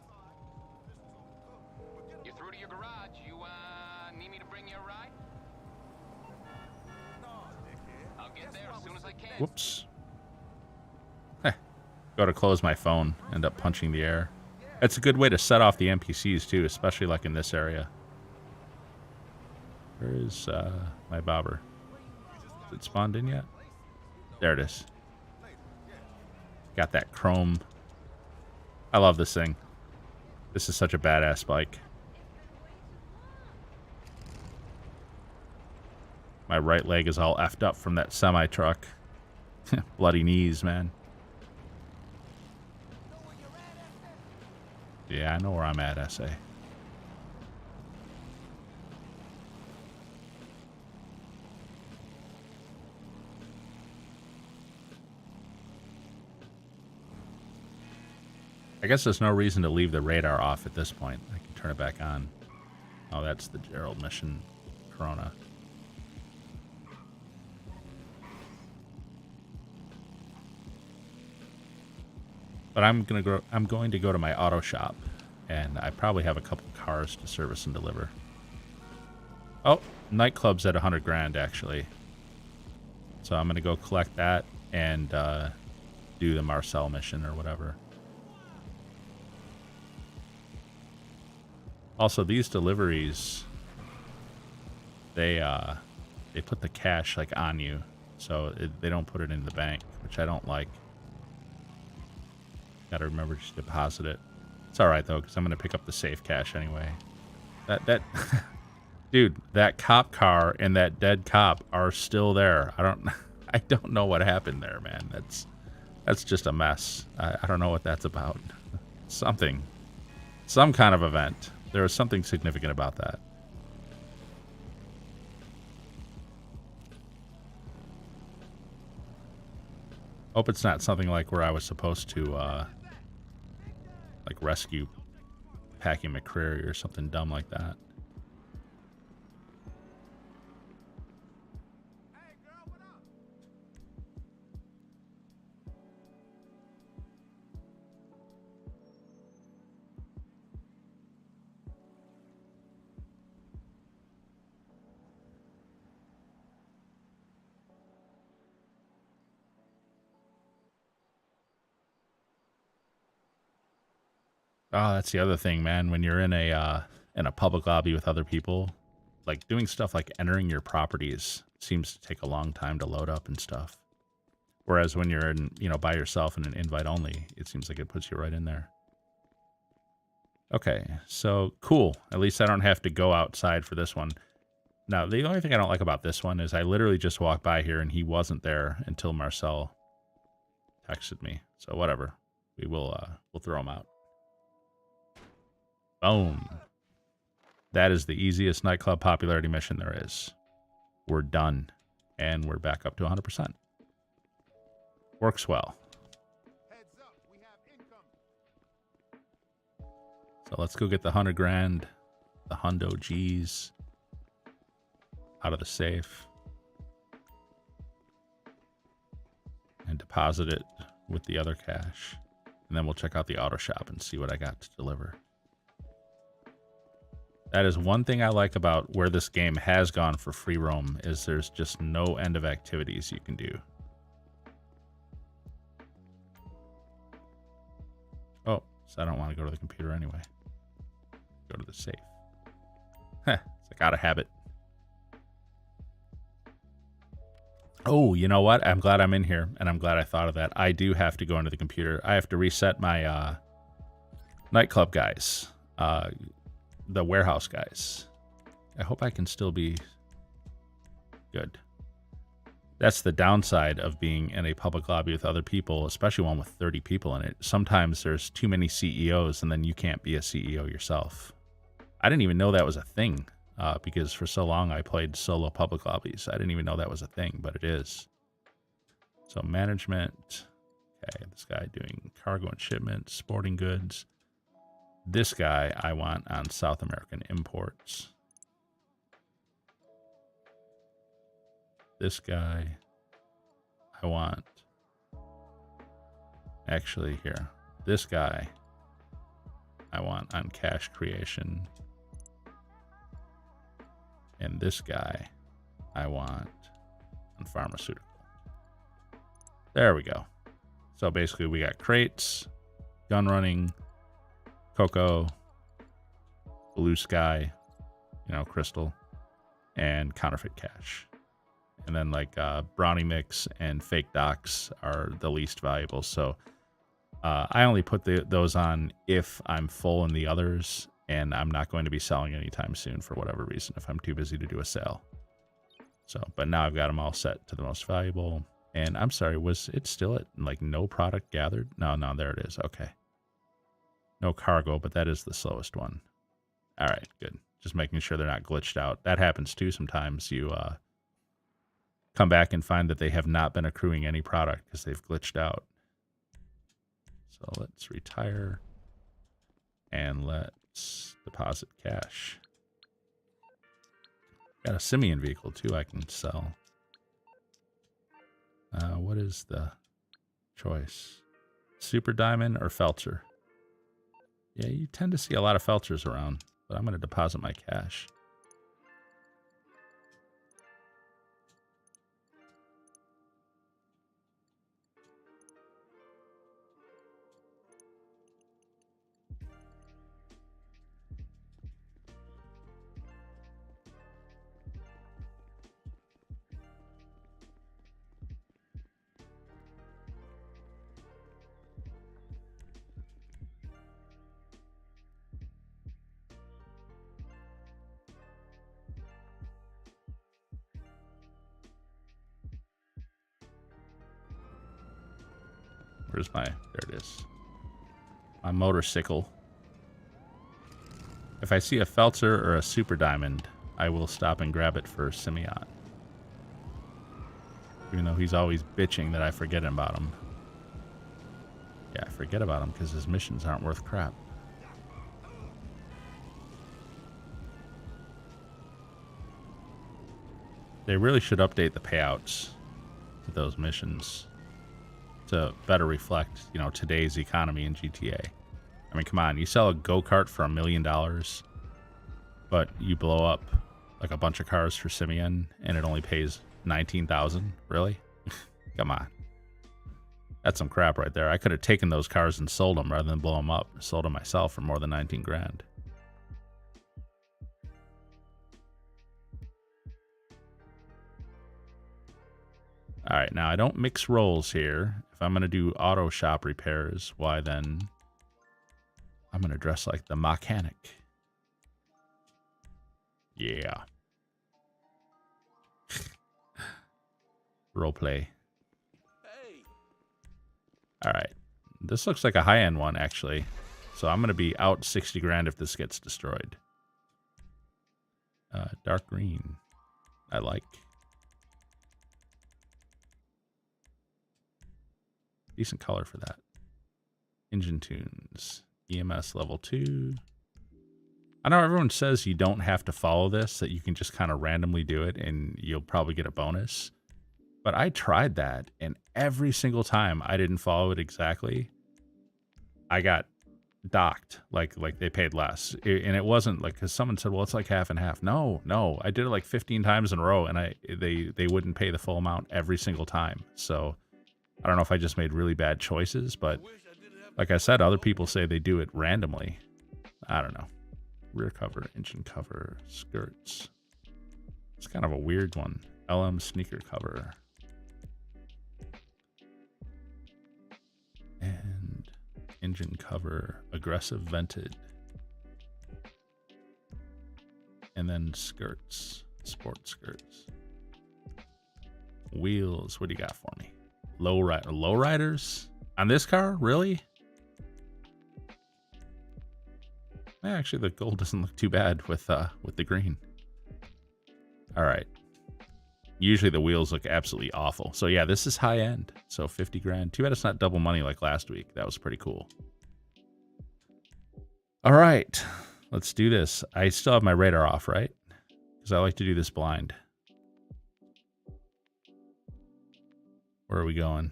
You're through to your garage. You need me to bring you a ride? I'll get there as soon as I can. Whoops. Go to close my phone, end up punching the air. It's a good way to set off the NPCs too, especially like in this area. Where is my bobber? Is it spawned in yet? There it is. Got that chrome. I love this thing. This is such a badass bike. My right leg is all effed up from that semi-truck. Bloody knees, man. Yeah, I know where I'm at, SA. I guess there's no reason to leave the radar off at this point. I can turn it back on. Oh, that's the Gerald mission, Corona. But I'm going to go to my auto shop, and I probably have a couple cars to service and deliver. Oh, Nightclub's at 100 grand actually. So I'm going to go collect that and do the Marcel mission or whatever. Also, these deliveries, they put the cash like on you, so they don't put it in the bank, which I don't like. Gotta remember to deposit it. It's all right though, because I'm gonna pick up the safe cash anyway. That dude, that cop car and that dead cop are still there. I don't know what happened there, man. That's just a mess. I don't know what that's about. Something. Some kind of event. There was something significant about that. Hope it's not something like where I was supposed to, like, rescue Packy McCreary or something dumb like that. Oh, that's the other thing, man. When you're in a public lobby with other people, like doing stuff like entering your properties seems to take a long time to load up and stuff. Whereas when you're in, by yourself in an invite only, it seems like it puts you right in there. Okay, so cool. At least I don't have to go outside for this one. Now, the only thing I don't like about this one is I literally just walked by here and he wasn't there until Marcel texted me. So whatever. We'll throw him out. Boom. That is the easiest nightclub popularity mission there is. We're done. And we're back up to 100%. Works well. Heads up, we have income. So let's go get the 100 grand, the hundo G's out of the safe and deposit it with the other cash. And then we'll check out the auto shop and see what I got to deliver. That is one thing I like about where this game has gone for free roam is there's just no end of activities you can do. Oh, so I don't want to go to the computer anyway. Go to the safe. Heh, it's like out of habit. Oh, you know what? I'm glad I'm in here, and I'm glad I thought of that. I do have to go into the computer. I have to reset my nightclub guys. The warehouse guys. I hope I can still be good. That's the downside of being in a public lobby with other people, especially one with 30 people in it. Sometimes there's too many CEOs and then you can't be a CEO yourself. I didn't even know that was a thing because for so long I played solo public lobbies. I didn't even know that was a thing, but it is. So management. Okay, this guy doing cargo and shipment, sporting goods. This guy I want on South American imports. This guy I want. Actually, here. This guy I want on cash creation. And this guy I want on pharmaceutical. There we go. So basically we got crates, gun running, Coco, Blue Sky, Crystal, and counterfeit cash. And then like brownie mix and fake docs are the least valuable. So I only put those on if I'm full in the others, and I'm not going to be selling anytime soon for whatever reason if I'm too busy to do a sale. So, but now I've got them all set to the most valuable. And I'm sorry, was it still at like no product gathered? No, there it is. Okay. No cargo, but that is the slowest one. All right, good. Just making sure they're not glitched out. That happens too sometimes. You come back and find that they have not been accruing any product because they've glitched out. So let's retire and let's deposit cash. Got a simian vehicle too I can sell. What is the choice? Super Diamond or Felcher? Yeah, you tend to see a lot of Felchers around, but I'm going to deposit my cash. Where's my, there it is. My motorcycle. If I see a Feltzer or a Super Diamond, I will stop and grab it for Simeon. Even though he's always bitching that I forget about him. Yeah, I forget about him because his missions aren't worth crap. They really should update the payouts to those missions to better reflect, you know, today's economy in GTA. I mean, come on, you sell a go-kart for $1 million, but you blow up like a bunch of cars for Simeon and it only pays 19,000. Really? Come on. That's some crap right there. I could have taken those cars and sold them rather than blow them up. Sold them myself for more than 19 grand. All right, now I don't mix roles here. If I'm going to do auto shop repairs, why then I'm going to dress like the mechanic. Yeah. Roleplay. All right. This looks like a high-end one, actually. So I'm going to be out 60 grand if this gets destroyed. Dark green. I like. Decent color for that. Engine tunes. EMS level 2. I know everyone says you don't have to follow this, that you can just kind of randomly do it and you'll probably get a bonus. But I tried that, and every single time I didn't follow it exactly, I got docked. Like they paid less. And it wasn't like, because someone said, well, it's like half and half. No, I did it like 15 times in a row, and they wouldn't pay the full amount every single time. So I don't know if I just made really bad choices, but like I said, other people say they do it randomly. I don't know. Rear cover, engine cover, skirts. It's kind of a weird one. LM sneaker cover. And engine cover, aggressive vented. And then skirts, sport skirts. Wheels, what do you got for me? Lowriders? On this car? Really? Actually, the gold doesn't look too bad with the green. All right. Usually the wheels look absolutely awful. So yeah, this is high end. So 50 grand. Too bad it's not double money like last week. That was pretty cool. All right. Let's do this. I still have my radar off, right? Because I like to do this blind. Where are we going?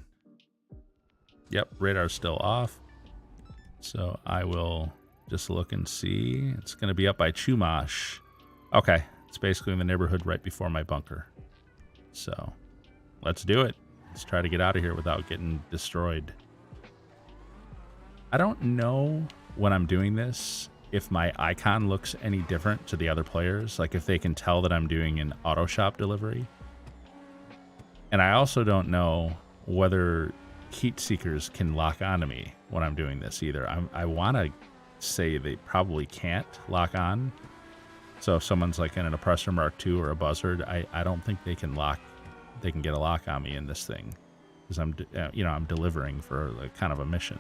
Yep, radar's still off. So I will just look and see. It's going to be up by Chumash. Okay. It's basically in the neighborhood right before my bunker. So let's do it. Let's try to get out of here without getting destroyed. I don't know when I'm doing this if my icon looks any different to the other players. Like if they can tell that I'm doing an auto shop delivery. And I also don't know whether heat seekers can lock onto me when I'm doing this either. I want to say they probably can't lock on. So if someone's like in an Oppressor Mark II or a Buzzard, I don't think they can get a lock on me in this thing, because I'm delivering for like kind of a mission,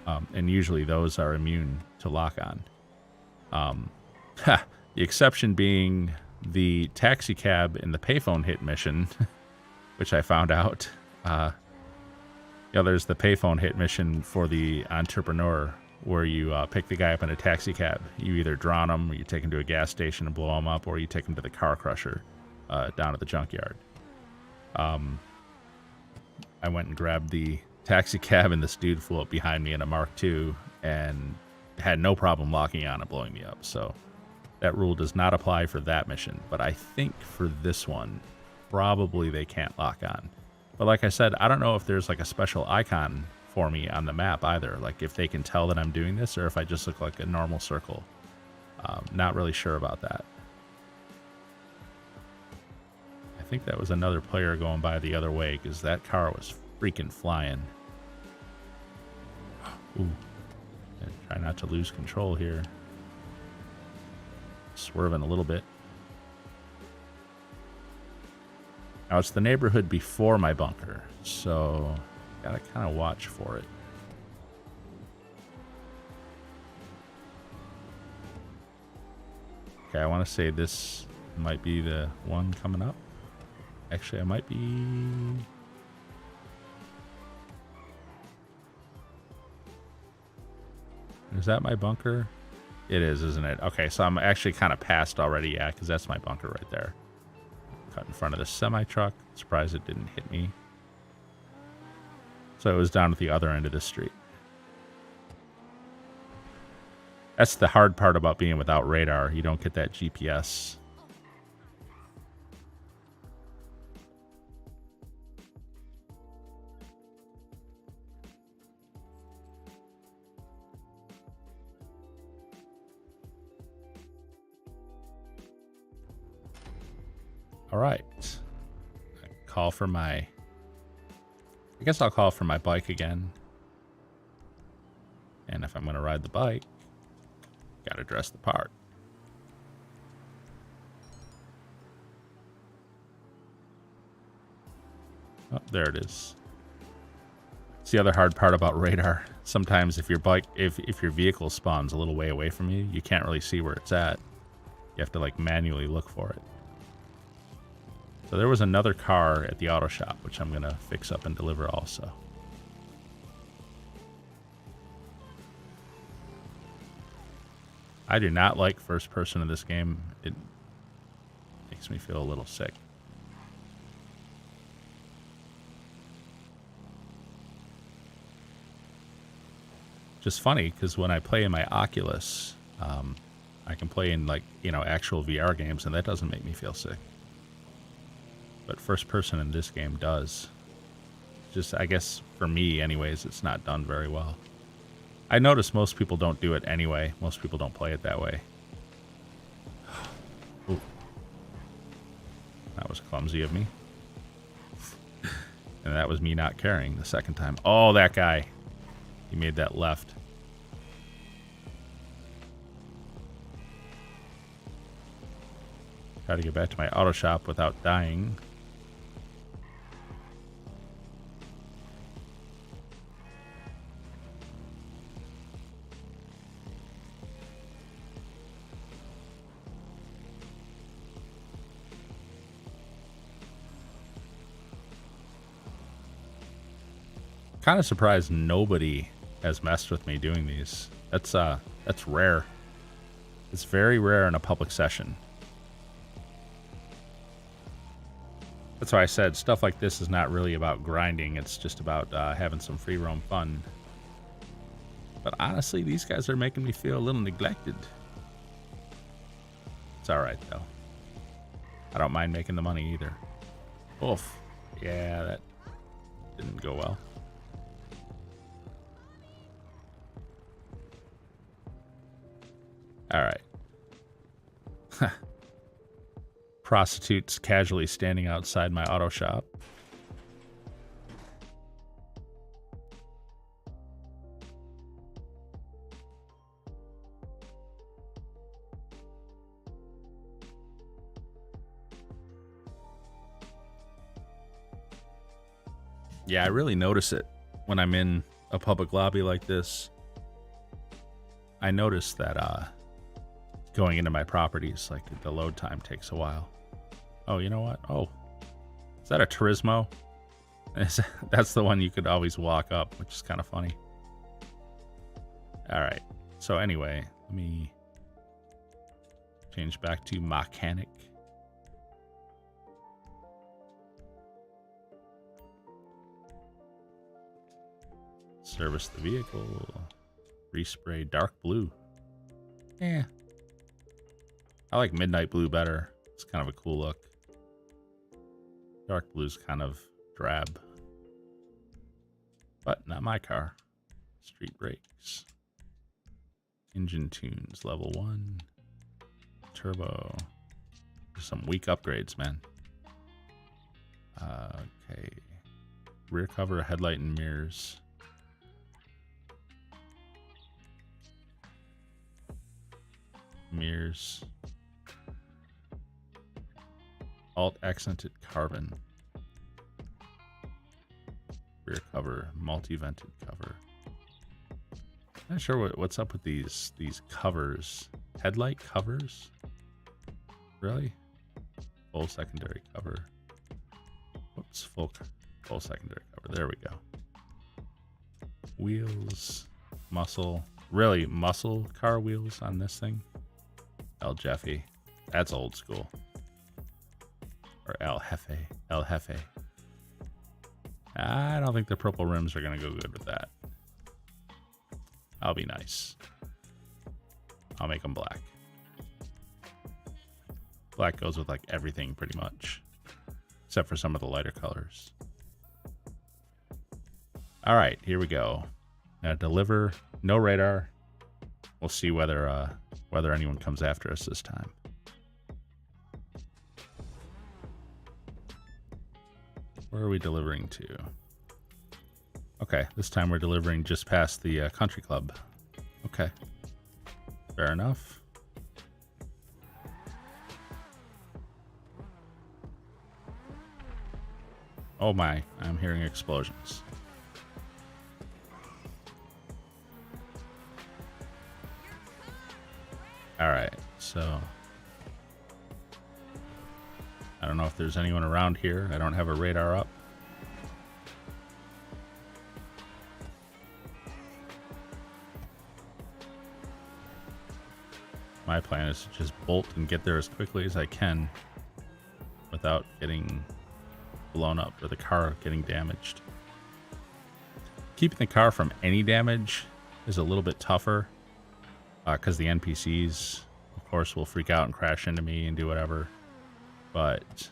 and usually those are immune to lock on. The exception being the taxi cab in the payphone hit mission, which I found out. There's the payphone hit mission for the entrepreneur, where you pick the guy up in a taxi cab. You either drown him, or you take him to a gas station and blow him up, or you take him to the car crusher down at the junkyard. I went and grabbed the taxi cab, and this dude flew up behind me in a Mark II and had no problem locking on and blowing me up. So that rule does not apply for that mission. But I think for this one, probably they can't lock on. But like I said, I don't know if there's like a special icon for me on the map either, like if they can tell that I'm doing this or if I just look like a normal circle. Not really sure about that. I think that was another player going by the other way, because that car was freaking flying. Ooh, try not to lose control here. Swerving a little bit. Now it's the neighborhood before my bunker, so gotta kind of watch for it. Okay, I want to say this might be the one coming up. Actually, I might be... Is that my bunker? It is, isn't it? Okay, so I'm actually kind of past already, yeah, because that's my bunker right there. Cut in front of the semi-truck. Surprised it didn't hit me. So it was down at the other end of the street. That's the hard part about being without radar. You don't get that GPS. All right. Call for my... I guess I'll call for my bike again. And if I'm going to ride the bike, got to dress the part. Oh, there it is. It's the other hard part about radar. Sometimes if your bike, if your vehicle spawns a little way away from you, you can't really see where it's at. You have to like manually look for it. So there was another car at the auto shop, which I'm going to fix up and deliver also. I do not like first person in this game. It makes me feel a little sick. Just funny, because when I play in my Oculus, I can play in like, you know, actual VR games, and that doesn't make me feel sick. But first person in this game does. Just, I guess, for me anyways, it's not done very well. I notice most people don't do it anyway. Most people don't play it that way. Ooh. That was clumsy of me. And that was me not caring the second time. Oh, that guy. He made that left. Try to get back to my auto shop without dying. Kind of surprised nobody has messed with me doing these. That's rare. It's very rare in a public session. That's why I said stuff like this is not really about grinding. It's just about having some free roam fun. But honestly, these guys are making me feel a little neglected. It's all right though. I don't mind making the money either. Oof. Yeah, that didn't go well. All right. Prostitutes casually standing outside my auto shop. Yeah, I really notice it when I'm in a public lobby like this. I notice that going into my properties, like the load time takes a while. Oh, you know what? Oh, is that a Turismo? That's the one you could always walk up, which is kind of funny. All right. So anyway, let me change back to mechanic. Service the vehicle. Respray dark blue. Yeah. I like midnight blue better. It's kind of a cool look. Dark blue's kind of drab. But not my car. Street brakes. Engine tunes, level 1. Turbo. There's some weak upgrades, man. Okay. Rear cover, headlight, and mirrors. Mirrors. Alt accented carbon. Rear cover, multi-vented cover. Not sure what's up with these covers. Headlight covers? Really? Full secondary cover. Whoops, full secondary cover. There we go. Wheels, muscle. Really, muscle car wheels on this thing? El Jefe. That's old school. Or El Jefe. El Jefe. I don't think the purple rims are going to go good with that. I'll be nice. I'll make them black. Black goes with like everything pretty much, except for some of the lighter colors. All right, here we go. Now deliver, no radar. We'll see whether anyone comes after us this time. Where are we delivering to? Okay, this time we're delivering just past the country club. Okay, fair enough. Oh my, I'm hearing explosions. All right, so I don't know if there's anyone around here. I don't have a radar up. My plan is to just bolt and get there as quickly as I can without getting blown up or the car getting damaged. Keeping the car from any damage is a little bit tougher because the NPCs, of course, will freak out and crash into me and do whatever. But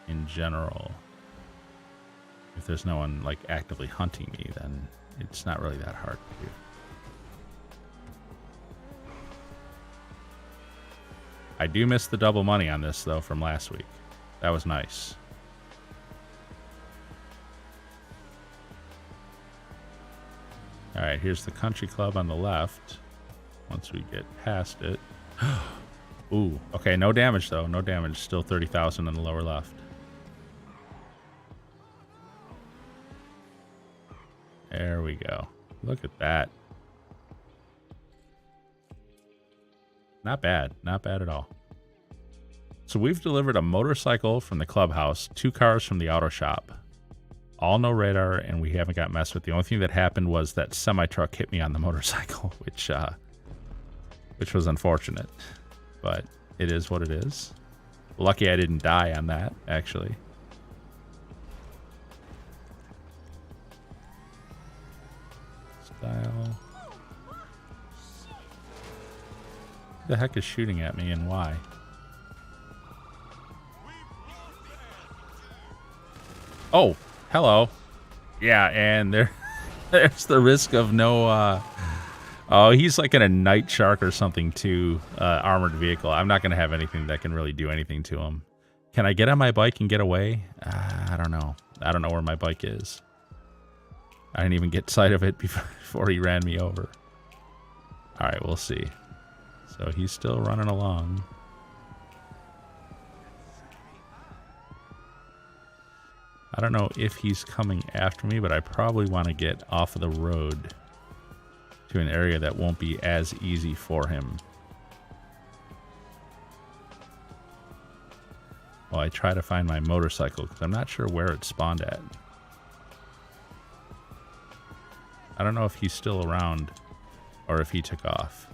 in general, if there's no one like actively hunting me, then it's not really that hard to do. I do miss the double money on this, though, from last week. That was nice. All right, here's the country club on the left. Once we get past it. Ooh, okay, no damage, though. No damage. Still 30,000 in the lower left. There we go. Look at that. Not bad. Not bad at all. So we've delivered a motorcycle from the clubhouse, 2 cars from the auto shop. All no radar, and we haven't got messed with. The only thing that happened was that semi-truck hit me on the motorcycle, which was unfortunate. But it is what it is. Lucky I didn't die on that, actually. Style. Who the heck is shooting at me and why? Oh, hello. Yeah, and there's the risk of no oh, he's like in a night shark or something too, armored vehicle. I'm not going to have anything that can really do anything to him. Can I get on my bike and get away? I don't know. I don't know where my bike is. I didn't even get sight of it before he ran me over. All right, we'll see. So he's still running along. I don't know if he's coming after me, but I probably want to get off of the road to an area that won't be as easy for him. While I try to find my motorcycle, because I'm not sure where it spawned at. I don't know if he's still around or if he took off.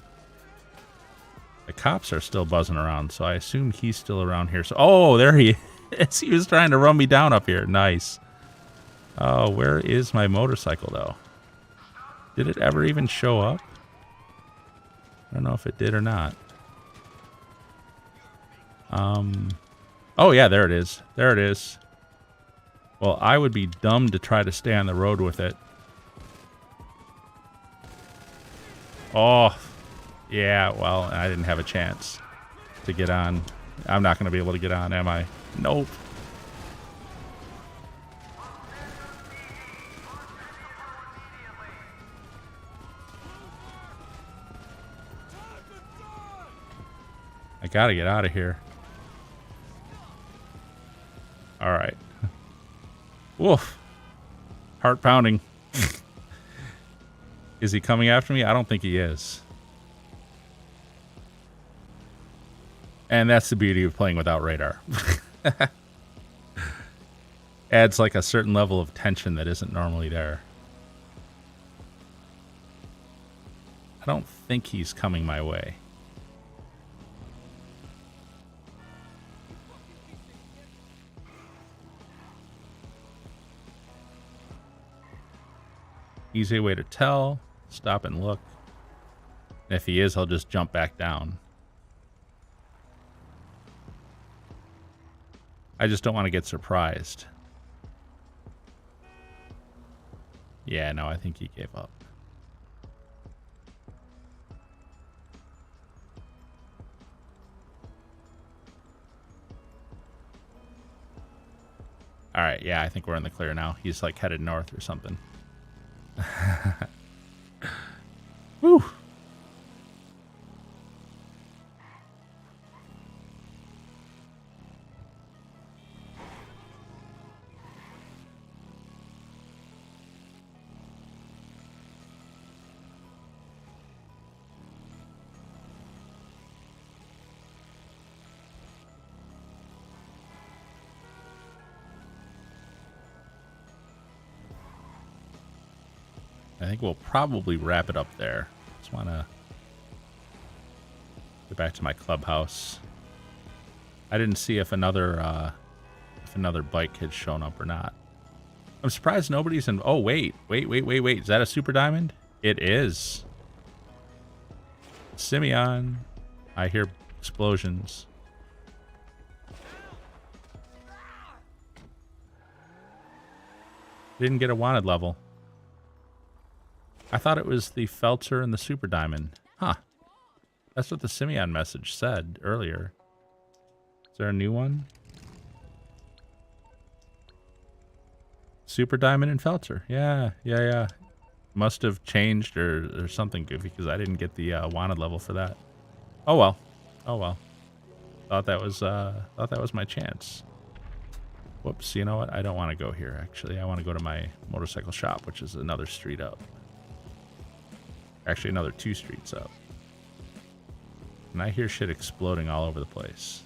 The cops are still buzzing around, so I assume he's still around here. So, oh, there he is. He was trying to run me down up here. Nice. Oh, where is my motorcycle, though? Did it ever even show up? I don't know if it did or not. Oh, yeah, there it is. There it is. Well, I would be dumb to try to stay on the road with it. Oh, yeah, well, I didn't have a chance to get on. I'm not going to be able to get on, am I? Nope. I got to get out of here. All right. Woof. Heart pounding. Is he coming after me? I don't think he is. And that's the beauty of playing without radar. Adds like a certain level of tension that isn't normally there. I don't think he's coming my way. Easy way to tell. Stop and look. And if he is, I'll just jump back down. I just don't want to get surprised. Yeah, no, I think he gave up. All right, yeah, I think we're in the clear now. He's like headed north or something. Woo! I think we'll probably wrap it up there. Just want to get back to my clubhouse. I didn't see if another bike had shown up or not. I'm surprised nobody's in. Oh wait. Is that a super diamond? It is. Simeon. I hear explosions. Didn't get a wanted level. I thought it was the Felter and the Super Diamond. Huh. That's what the Simeon message said earlier. Is there a new one? Super Diamond and Felter. Yeah. Must have changed or something goofy because I didn't get the wanted level for that. Oh well. Thought that was my chance. Whoops, you know what? I don't want to go here actually. I want to go to my motorcycle shop, which is another street up. Actually, another 2 streets up. And I hear shit exploding all over the place.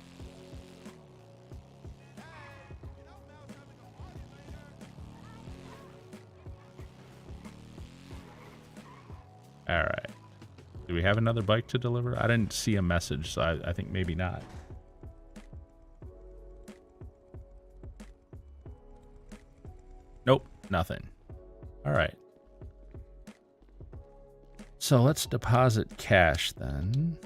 Alright. Do we have another bike to deliver? I didn't see a message, so I think maybe not. Nope, nothing. Alright. So let's deposit cash then.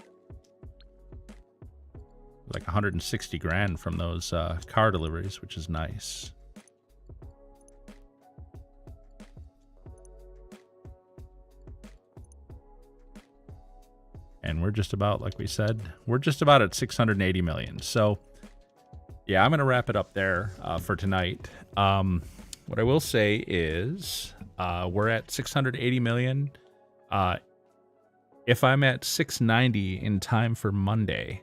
Like 160 grand from those car deliveries, which is nice. And we're just about, like we said, we're just about at 680 million. So yeah, I'm going to wrap it up there for tonight. What I will say is we're at 680 million. If I'm at 690 in time for Monday,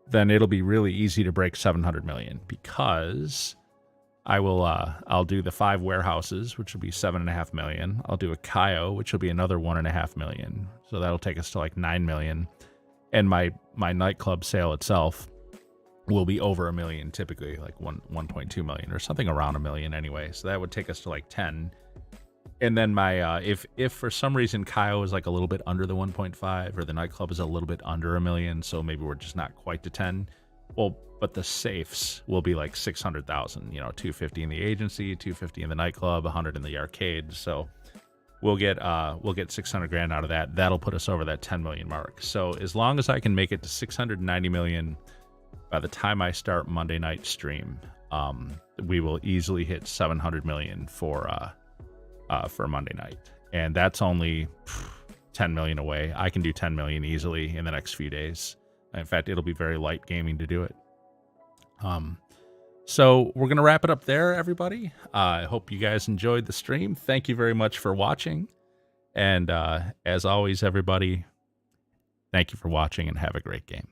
then it'll be really easy to break 700 million because I'll do the 5 warehouses, which will be 7.5 million. I'll do a Cayo, which will be another 1.5 million. So that'll take us to like 9 million. And my nightclub sale itself will be over $1 million, typically like 1.2 million or something around $1 million anyway. So that would take us to like 10. And then my if for some reason Cayo is like a little bit under the 1.5 or the nightclub is a little bit under $1 million, so maybe we're just not quite to 10. Well, but the safes will be like 600,000. 250 in the agency, 250 in the nightclub, 100 in the arcade. So we'll get 600 grand out of that. That'll put us over that 10 million mark. So as long as I can make it to 690 million by the time I start Monday night stream, we will easily hit 700 million for Monday night. And that's only 10 million away. I can do 10 million easily in the next few days. In fact, it'll be very light gaming to do it. So we're going to wrap it up there, everybody. I hope you guys enjoyed the stream. Thank you very much for watching. And as always, everybody, thank you for watching and have a great game.